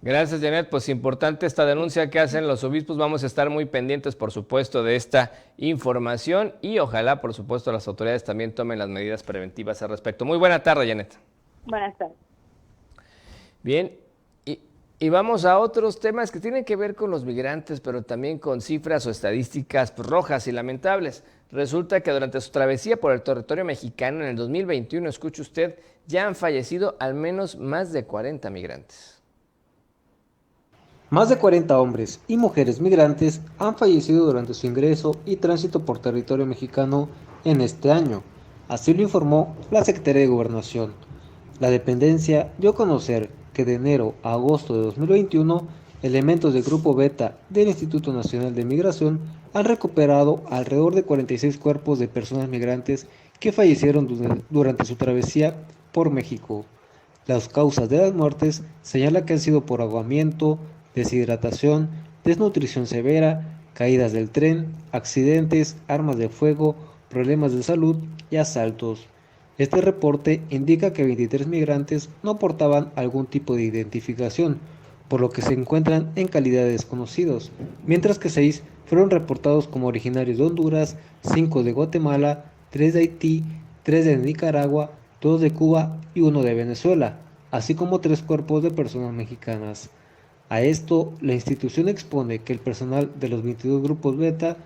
Gracias, Janet. Pues importante esta denuncia que hacen los obispos. Vamos a estar muy pendientes, por supuesto, de esta información y ojalá, por supuesto, las autoridades también tomen las medidas preventivas al respecto. Muy buena tarde, Janet. Buenas tardes. Bien, y vamos a otros temas que tienen que ver con los migrantes, pero también con cifras o estadísticas rojas y lamentables. Resulta que durante su travesía por el territorio mexicano en el 2021, escuche usted, ya han fallecido al menos más de 40 migrantes. Más de 40 hombres y mujeres migrantes han fallecido durante su ingreso y tránsito por territorio mexicano en este año. Así lo informó la Secretaría de Gobernación. La dependencia dio a conocer que de enero a agosto de 2021, elementos del Grupo Beta del Instituto Nacional de Migración han recuperado alrededor de 46 cuerpos de personas migrantes que fallecieron durante su travesía por México. Las causas de las muertes señalan que han sido por ahogamiento, deshidratación, desnutrición severa, caídas del tren, accidentes, armas de fuego, problemas de salud y asaltos. Este reporte indica que 23 migrantes no portaban algún tipo de identificación, por lo que se encuentran en calidad de desconocidos, mientras que 6 fueron reportados como originarios de Honduras, 5 de Guatemala, 3 de Haití, 3 de Nicaragua, 2 de Cuba y 1 de Venezuela, así como 3 cuerpos de personas mexicanas. A esto, la institución expone que el personal de los 22 grupos Beta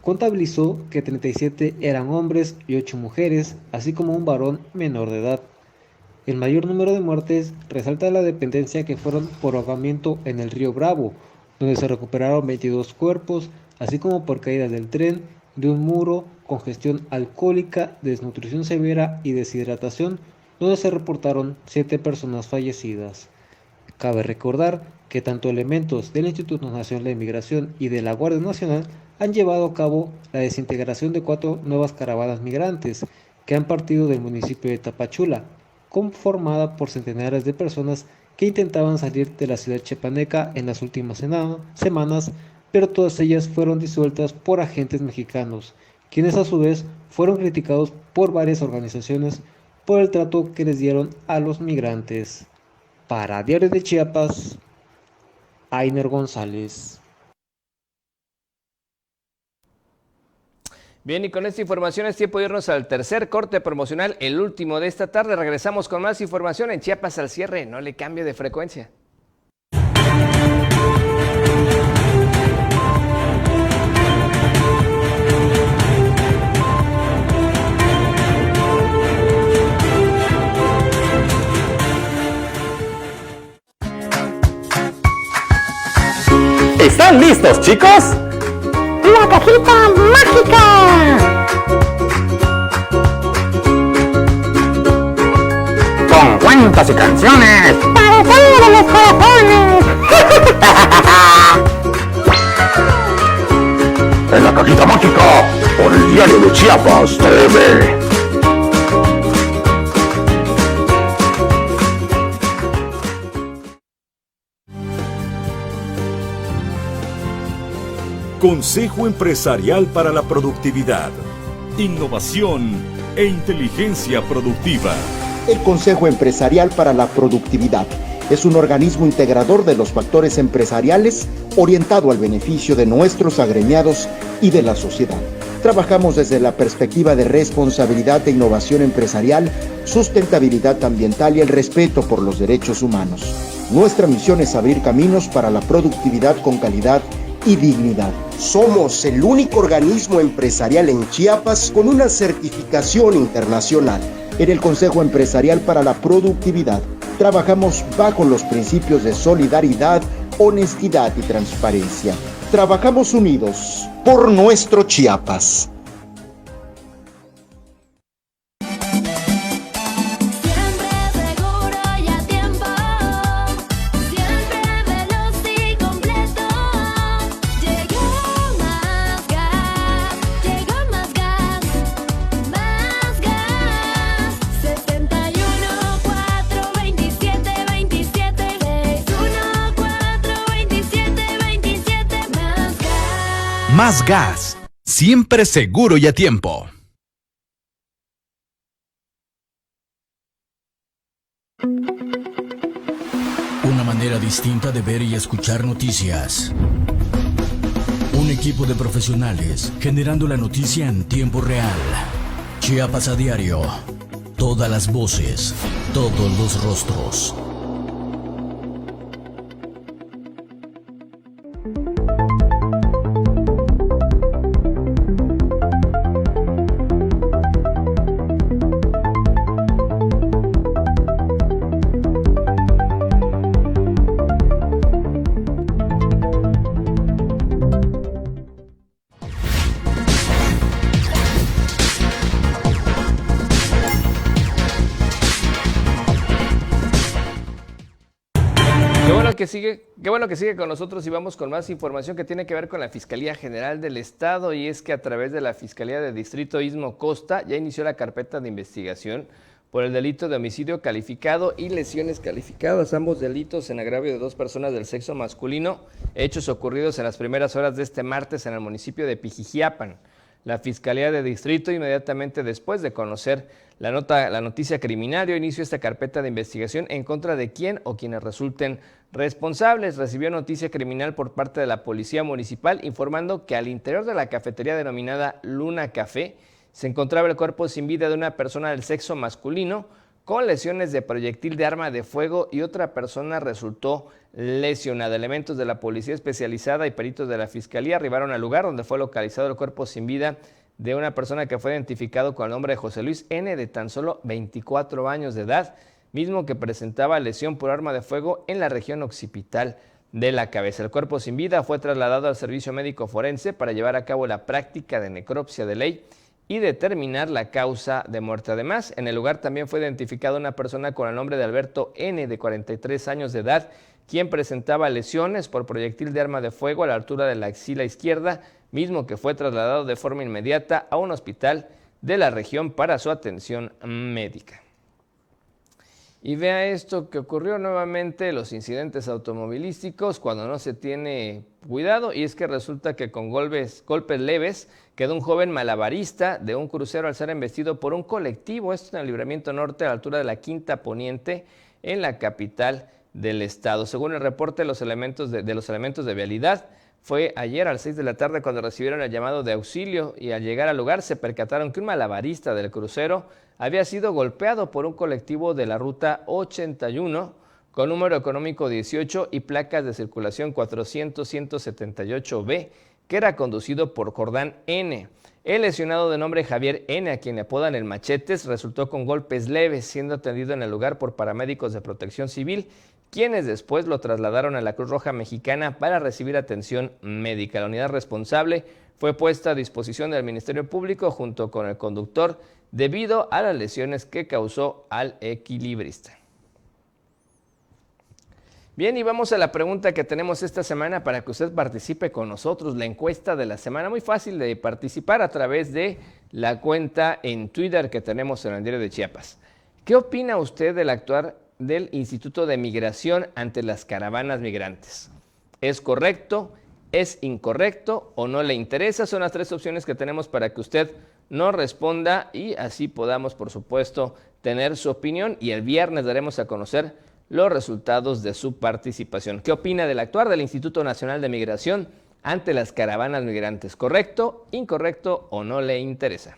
contabilizó que 37 eran hombres y 8 mujeres, así como un varón menor de edad. El mayor número de muertes resalta la dependencia que fueron por ahogamiento en el río Bravo, donde se recuperaron 22 cuerpos, así como por caídas del tren, de un muro, congestión alcohólica, desnutrición severa y deshidratación, donde se reportaron 7 personas fallecidas. Cabe recordar que tanto elementos del Instituto Nacional de Migración y de la Guardia Nacional han llevado a cabo la desintegración de 4 nuevas caravanas migrantes que han partido del municipio de Tapachula, conformada por centenares de personas que intentaban salir de la ciudad chiapaneca en las últimas semanas, pero todas ellas fueron disueltas por agentes mexicanos, quienes a su vez fueron criticados por varias organizaciones por el trato que les dieron a los migrantes. Para Diario de Chiapas, Ainer González. Bien, y con esta información es tiempo de irnos al tercer corte promocional, el último de esta tarde. Regresamos con más información en Chiapas al cierre. No le cambie de frecuencia. ¿Están listos, chicos? ¡La cajita mágica! Con cuentos y canciones. ¡Para todos los corazones! En la cajita mágica, por el Diario de Chiapas TV. Consejo Empresarial para la Productividad, Innovación e Inteligencia Productiva. El Consejo Empresarial para la Productividad es un organismo integrador de los factores empresariales orientado al beneficio de nuestros agremiados y de la sociedad. Trabajamos desde la perspectiva de responsabilidad e innovación empresarial, sustentabilidad ambiental y el respeto por los derechos humanos. Nuestra misión es abrir caminos para la productividad con calidad y dignidad. Somos el único organismo empresarial en Chiapas con una certificación internacional. En el Consejo Empresarial para la Productividad, trabajamos bajo los principios de solidaridad, honestidad y transparencia. Trabajamos unidos por nuestro Chiapas. Más gas, siempre seguro y a tiempo. Una manera distinta de ver y escuchar noticias. Un equipo de profesionales generando la noticia en tiempo real. Chiapas a diario. Todas las voces, todos los rostros. Qué bueno que sigue con nosotros y vamos con más información que tiene que ver con la Fiscalía General del Estado, y es que a través de la Fiscalía de Distrito Istmo Costa ya inició la carpeta de investigación por el delito de homicidio calificado y lesiones calificadas, ambos delitos en agravio de 2 personas del sexo masculino, hechos ocurridos en las primeras horas de este martes en el municipio de Pijijiapan. La Fiscalía de Distrito, inmediatamente después de conocer la noticia criminal, dio inicio a esta carpeta de investigación en contra de quien o quienes resulten responsables. Recibió noticia criminal por parte de la Policía Municipal informando que al interior de la cafetería denominada Luna Café se encontraba el cuerpo sin vida de una persona del sexo masculino con lesiones de proyectil de arma de fuego, y otra persona resultó lesionada. Elementos de la Policía Especializada y peritos de la Fiscalía arribaron al lugar donde fue localizado el cuerpo sin vida de una persona que fue identificado con el nombre de José Luis N., de tan solo 24 años de edad, mismo que presentaba lesión por arma de fuego en la región occipital de la cabeza. El cuerpo sin vida fue trasladado al servicio médico forense para llevar a cabo la práctica de necropsia de ley y determinar la causa de muerte. Además, en el lugar también fue identificada una persona con el nombre de Alberto N., de 43 años de edad, quien presentaba lesiones por proyectil de arma de fuego a la altura de la axila izquierda, mismo que fue trasladado de forma inmediata a un hospital de la región para su atención médica. Y vea esto que ocurrió nuevamente, los incidentes automovilísticos cuando no se tiene cuidado, y es que resulta que con golpes leves quedó un joven malabarista de un crucero al ser embestido por un colectivo, esto en el Libramiento Norte a la altura de la Quinta Poniente en la capital del estado. Según el reporte de los elementos de vialidad, fue ayer a las 6 de la tarde cuando recibieron el llamado de auxilio, y al llegar al lugar se percataron que un malabarista del crucero había sido golpeado por un colectivo de la ruta 81 con número económico 18 y placas de circulación 400-178B, que era conducido por Jordán N. El lesionado de nombre Javier N., a quien le apodan el Machetes, resultó con golpes leves, siendo atendido en el lugar por paramédicos de Protección Civil, quienes después lo trasladaron a la Cruz Roja Mexicana para recibir atención médica. La unidad responsable fue puesta a disposición del Ministerio Público junto con el conductor debido a las lesiones que causó al equilibrista. Bien, y vamos a la pregunta que tenemos esta semana para que usted participe con nosotros, la encuesta de la semana. Muy fácil de participar a través de la cuenta en Twitter que tenemos en el Diario de Chiapas. ¿Qué opina usted del actuar del Instituto de Migración ante las caravanas migrantes? ¿Es correcto? ¿Es incorrecto? ¿O no le interesa? Son las 3 opciones que tenemos para que usted nos responda y así podamos, por supuesto, tener su opinión, y el viernes daremos a conocer los resultados de su participación. ¿Qué opina del actuar del Instituto Nacional de Migración ante las caravanas migrantes? ¿Correcto, incorrecto o no le interesa?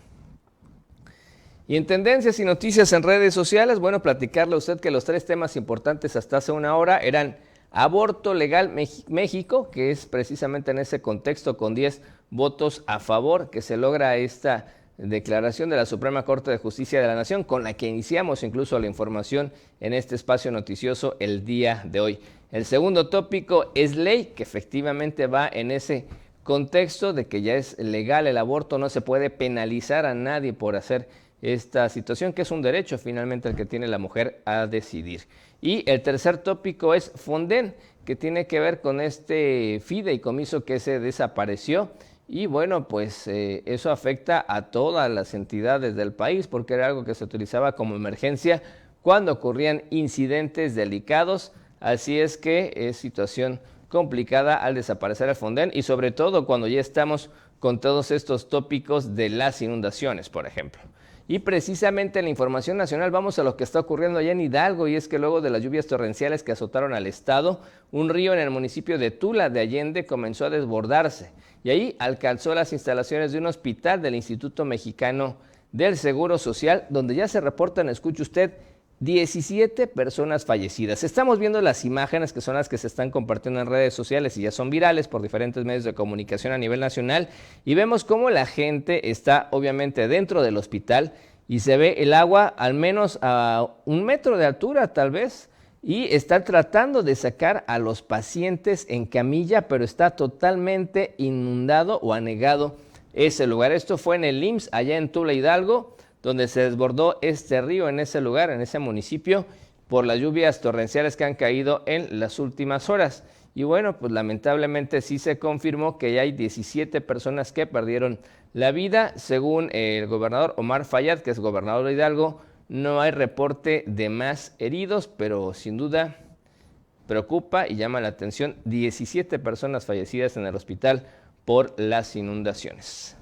Y en tendencias y noticias en redes sociales, bueno, platicarle a usted que los 3 temas importantes hasta hace una hora eran aborto legal México, que es precisamente en ese contexto con 10 votos a favor que se logra esta declaración de la Suprema Corte de Justicia de la Nación, con la que iniciamos incluso la información en este espacio noticioso el día de hoy. El segundo tópico es ley, que efectivamente va en ese contexto de que ya es legal el aborto, no se puede penalizar a nadie por hacer esta situación, que es un derecho finalmente el que tiene la mujer a decidir. Y el tercer tópico es Fonden, que tiene que ver con este fideicomiso que se desapareció. Y bueno, pues eso afecta a todas las entidades del país, porque era algo que se utilizaba como emergencia cuando ocurrían incidentes delicados. Así es que es situación complicada al desaparecer el Fonden, y sobre todo cuando ya estamos con todos estos tópicos de las inundaciones, por ejemplo. Y precisamente en la información nacional vamos a lo que está ocurriendo allá en Hidalgo, y es que luego de las lluvias torrenciales que azotaron al estado, un río en el municipio de Tula de Allende comenzó a desbordarse y ahí alcanzó las instalaciones de un hospital del Instituto Mexicano del Seguro Social, donde ya se reportan, escuche usted, 17 personas fallecidas. Estamos viendo las imágenes que son las que se están compartiendo en redes sociales y ya son virales por diferentes medios de comunicación a nivel nacional, y vemos cómo la gente está obviamente dentro del hospital y se ve el agua al menos a 1 metro de altura tal vez, y están tratando de sacar a los pacientes en camilla, pero está totalmente inundado o anegado ese lugar. Esto fue en el IMSS allá en Tula, Hidalgo, donde se desbordó este río en ese lugar, en ese municipio, por las lluvias torrenciales que han caído en las últimas horas. Y bueno, pues lamentablemente sí se confirmó que ya hay 17 personas que perdieron la vida. Según el gobernador Omar Fayad, que es gobernador de Hidalgo, no hay reporte de más heridos, pero sin duda preocupa y llama la atención 17 personas fallecidas en el hospital por las inundaciones.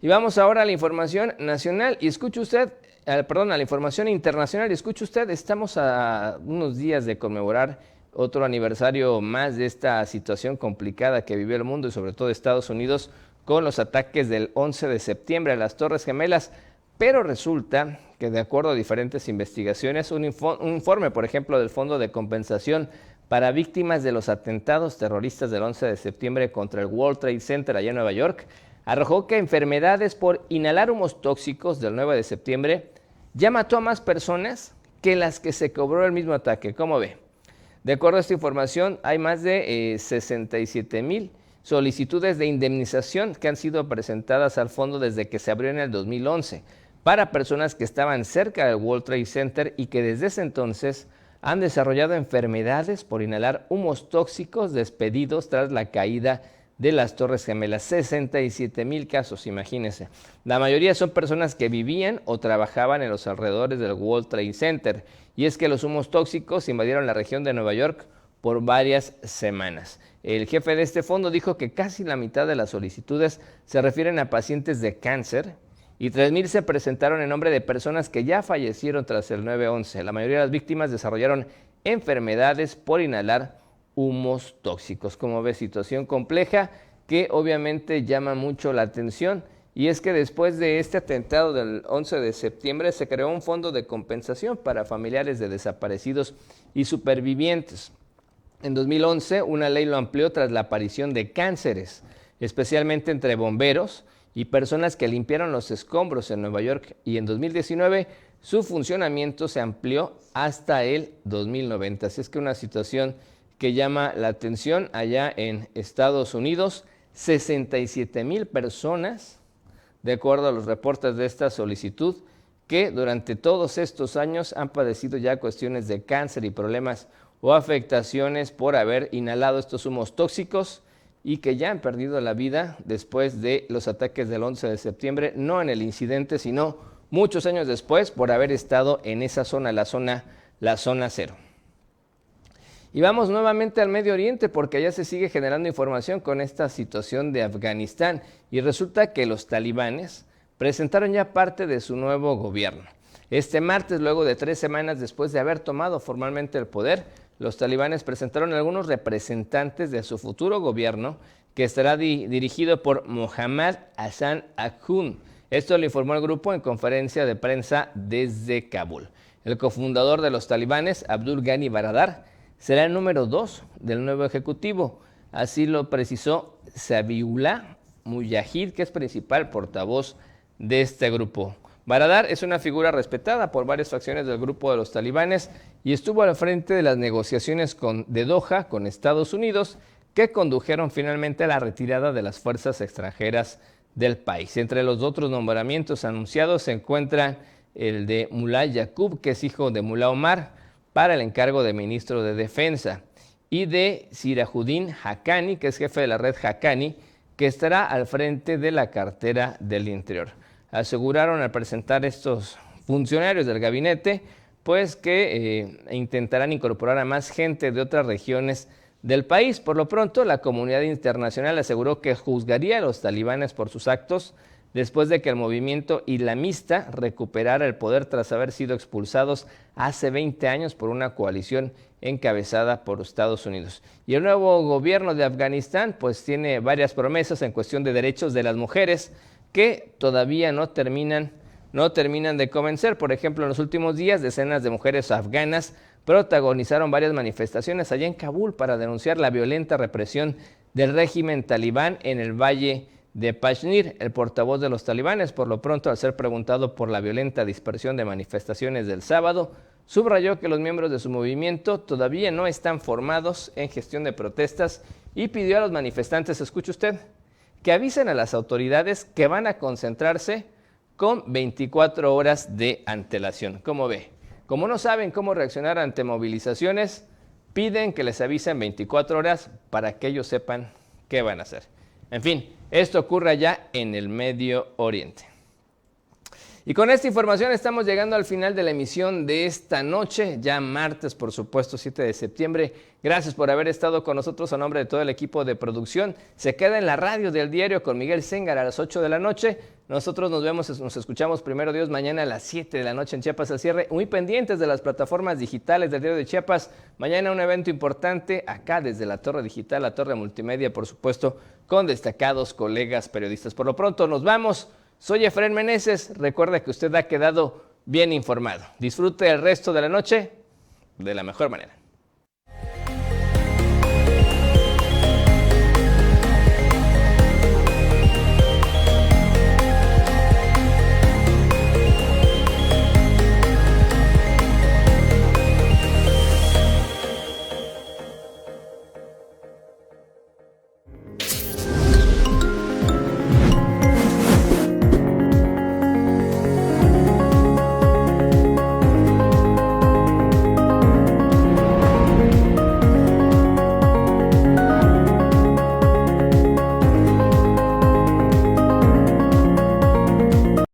Y vamos ahora a la información nacional y escuche usted, a la información internacional y escuche usted, estamos a unos días de conmemorar otro aniversario más de esta situación complicada que vivió el mundo y sobre todo Estados Unidos con los ataques del 11 de septiembre a las Torres Gemelas, pero resulta que de acuerdo a diferentes investigaciones, un informe, por ejemplo, del Fondo de Compensación para Víctimas de los Atentados Terroristas del 11 de septiembre contra el World Trade Center allá en Nueva York, arrojó que enfermedades por inhalar humos tóxicos del 9 de septiembre ya mató a más personas que las que se cobró el mismo ataque. ¿Cómo ve? De acuerdo a esta información, hay más de 67,000 solicitudes de indemnización que han sido presentadas al fondo desde que se abrió en el 2011 para personas que estaban cerca del World Trade Center y que desde ese entonces han desarrollado enfermedades por inhalar humos tóxicos despedidos tras la caída de las Torres Gemelas. 67,000 casos, imagínense. La mayoría son personas que vivían o trabajaban en los alrededores del World Trade Center. Y es que los humos tóxicos invadieron la región de Nueva York por varias semanas. El jefe de este fondo dijo que casi la mitad de las solicitudes se refieren a pacientes de cáncer y 3,000 se presentaron en nombre de personas que ya fallecieron tras el 9/11. La mayoría de las víctimas desarrollaron enfermedades por inhalar humos tóxicos. Como ve, situación compleja que obviamente llama mucho la atención, y es que después de este atentado del 11 de septiembre se creó un fondo de compensación para familiares de desaparecidos y supervivientes. En 2011 una ley lo amplió tras la aparición de cánceres, especialmente entre bomberos y personas que limpiaron los escombros en Nueva York, y en 2019 su funcionamiento se amplió hasta el 2090. Así es que una situación que llama la atención allá en Estados Unidos. 67,000 personas, de acuerdo a los reportes de esta solicitud, que durante todos estos años han padecido ya cuestiones de cáncer y problemas o afectaciones por haber inhalado estos humos tóxicos y que ya han perdido la vida después de los ataques del 11 de septiembre, no en el incidente, sino muchos años después por haber estado en esa zona, la zona cero. Y vamos nuevamente al Medio Oriente porque allá se sigue generando información con esta situación de Afganistán y resulta que los talibanes presentaron ya parte de su nuevo gobierno. Este martes, luego de 3 semanas después de haber tomado formalmente el poder, los talibanes presentaron algunos representantes de su futuro gobierno que estará dirigido por Mohammad Hassan Akhund. Esto lo informó el grupo en conferencia de prensa desde Kabul. El cofundador de los talibanes, Abdul Ghani Baradar, será el número 2 del nuevo ejecutivo. Así lo precisó Zabiullah Mujahid, que es principal portavoz de este grupo. Baradar es una figura respetada por varias facciones del grupo de los talibanes y estuvo al frente de las negociaciones de Doha con Estados Unidos que condujeron finalmente a la retirada de las fuerzas extranjeras del país. Entre los otros nombramientos anunciados se encuentra el de Mullah Yaqub, que es hijo de Mullah Omar, para el encargo de ministro de Defensa, y de Sirajuddin Haqqani, que es jefe de la red Haqqani, que estará al frente de la cartera del Interior. Aseguraron al presentar estos funcionarios del gabinete, pues que intentarán incorporar a más gente de otras regiones del país. Por lo pronto, la comunidad internacional aseguró que juzgaría a los talibanes por sus actos después de que el movimiento islamista recuperara el poder tras haber sido expulsados hace 20 años por una coalición encabezada por Estados Unidos. Y el nuevo gobierno de Afganistán pues tiene varias promesas en cuestión de derechos de las mujeres que todavía no terminan de convencer. Por ejemplo, en los últimos días, decenas de mujeres afganas protagonizaron varias manifestaciones allá en Kabul para denunciar la violenta represión del régimen talibán en el valle de Pashnir. El portavoz de los talibanes, por lo pronto, al ser preguntado por la violenta dispersión de manifestaciones del sábado, subrayó que los miembros de su movimiento todavía no están formados en gestión de protestas y pidió a los manifestantes, escuche usted, que avisen a las autoridades que van a concentrarse con 24 horas de antelación. ¿Cómo ve? Como no saben cómo reaccionar ante movilizaciones, piden que les avisen 24 horas para que ellos sepan qué van a hacer. En fin, esto ocurre allá en el Medio Oriente. Y con esta información estamos llegando al final de la emisión de esta noche, ya martes, por supuesto, 7 de septiembre. Gracias por haber estado con nosotros a nombre de todo el equipo de producción. Se queda en la radio del diario con Miguel Zéngara a las 8 de la noche. Nosotros nos escuchamos primero Dios mañana a las 7 de la noche en Chiapas al cierre. Muy pendientes de las plataformas digitales del diario de Chiapas. Mañana un evento importante acá desde la Torre Digital, la Torre Multimedia, por supuesto, con destacados colegas periodistas. Por lo pronto nos vamos. Soy Efraín Meneses. Recuerda que usted ha quedado bien informado. Disfrute el resto de la noche de la mejor manera.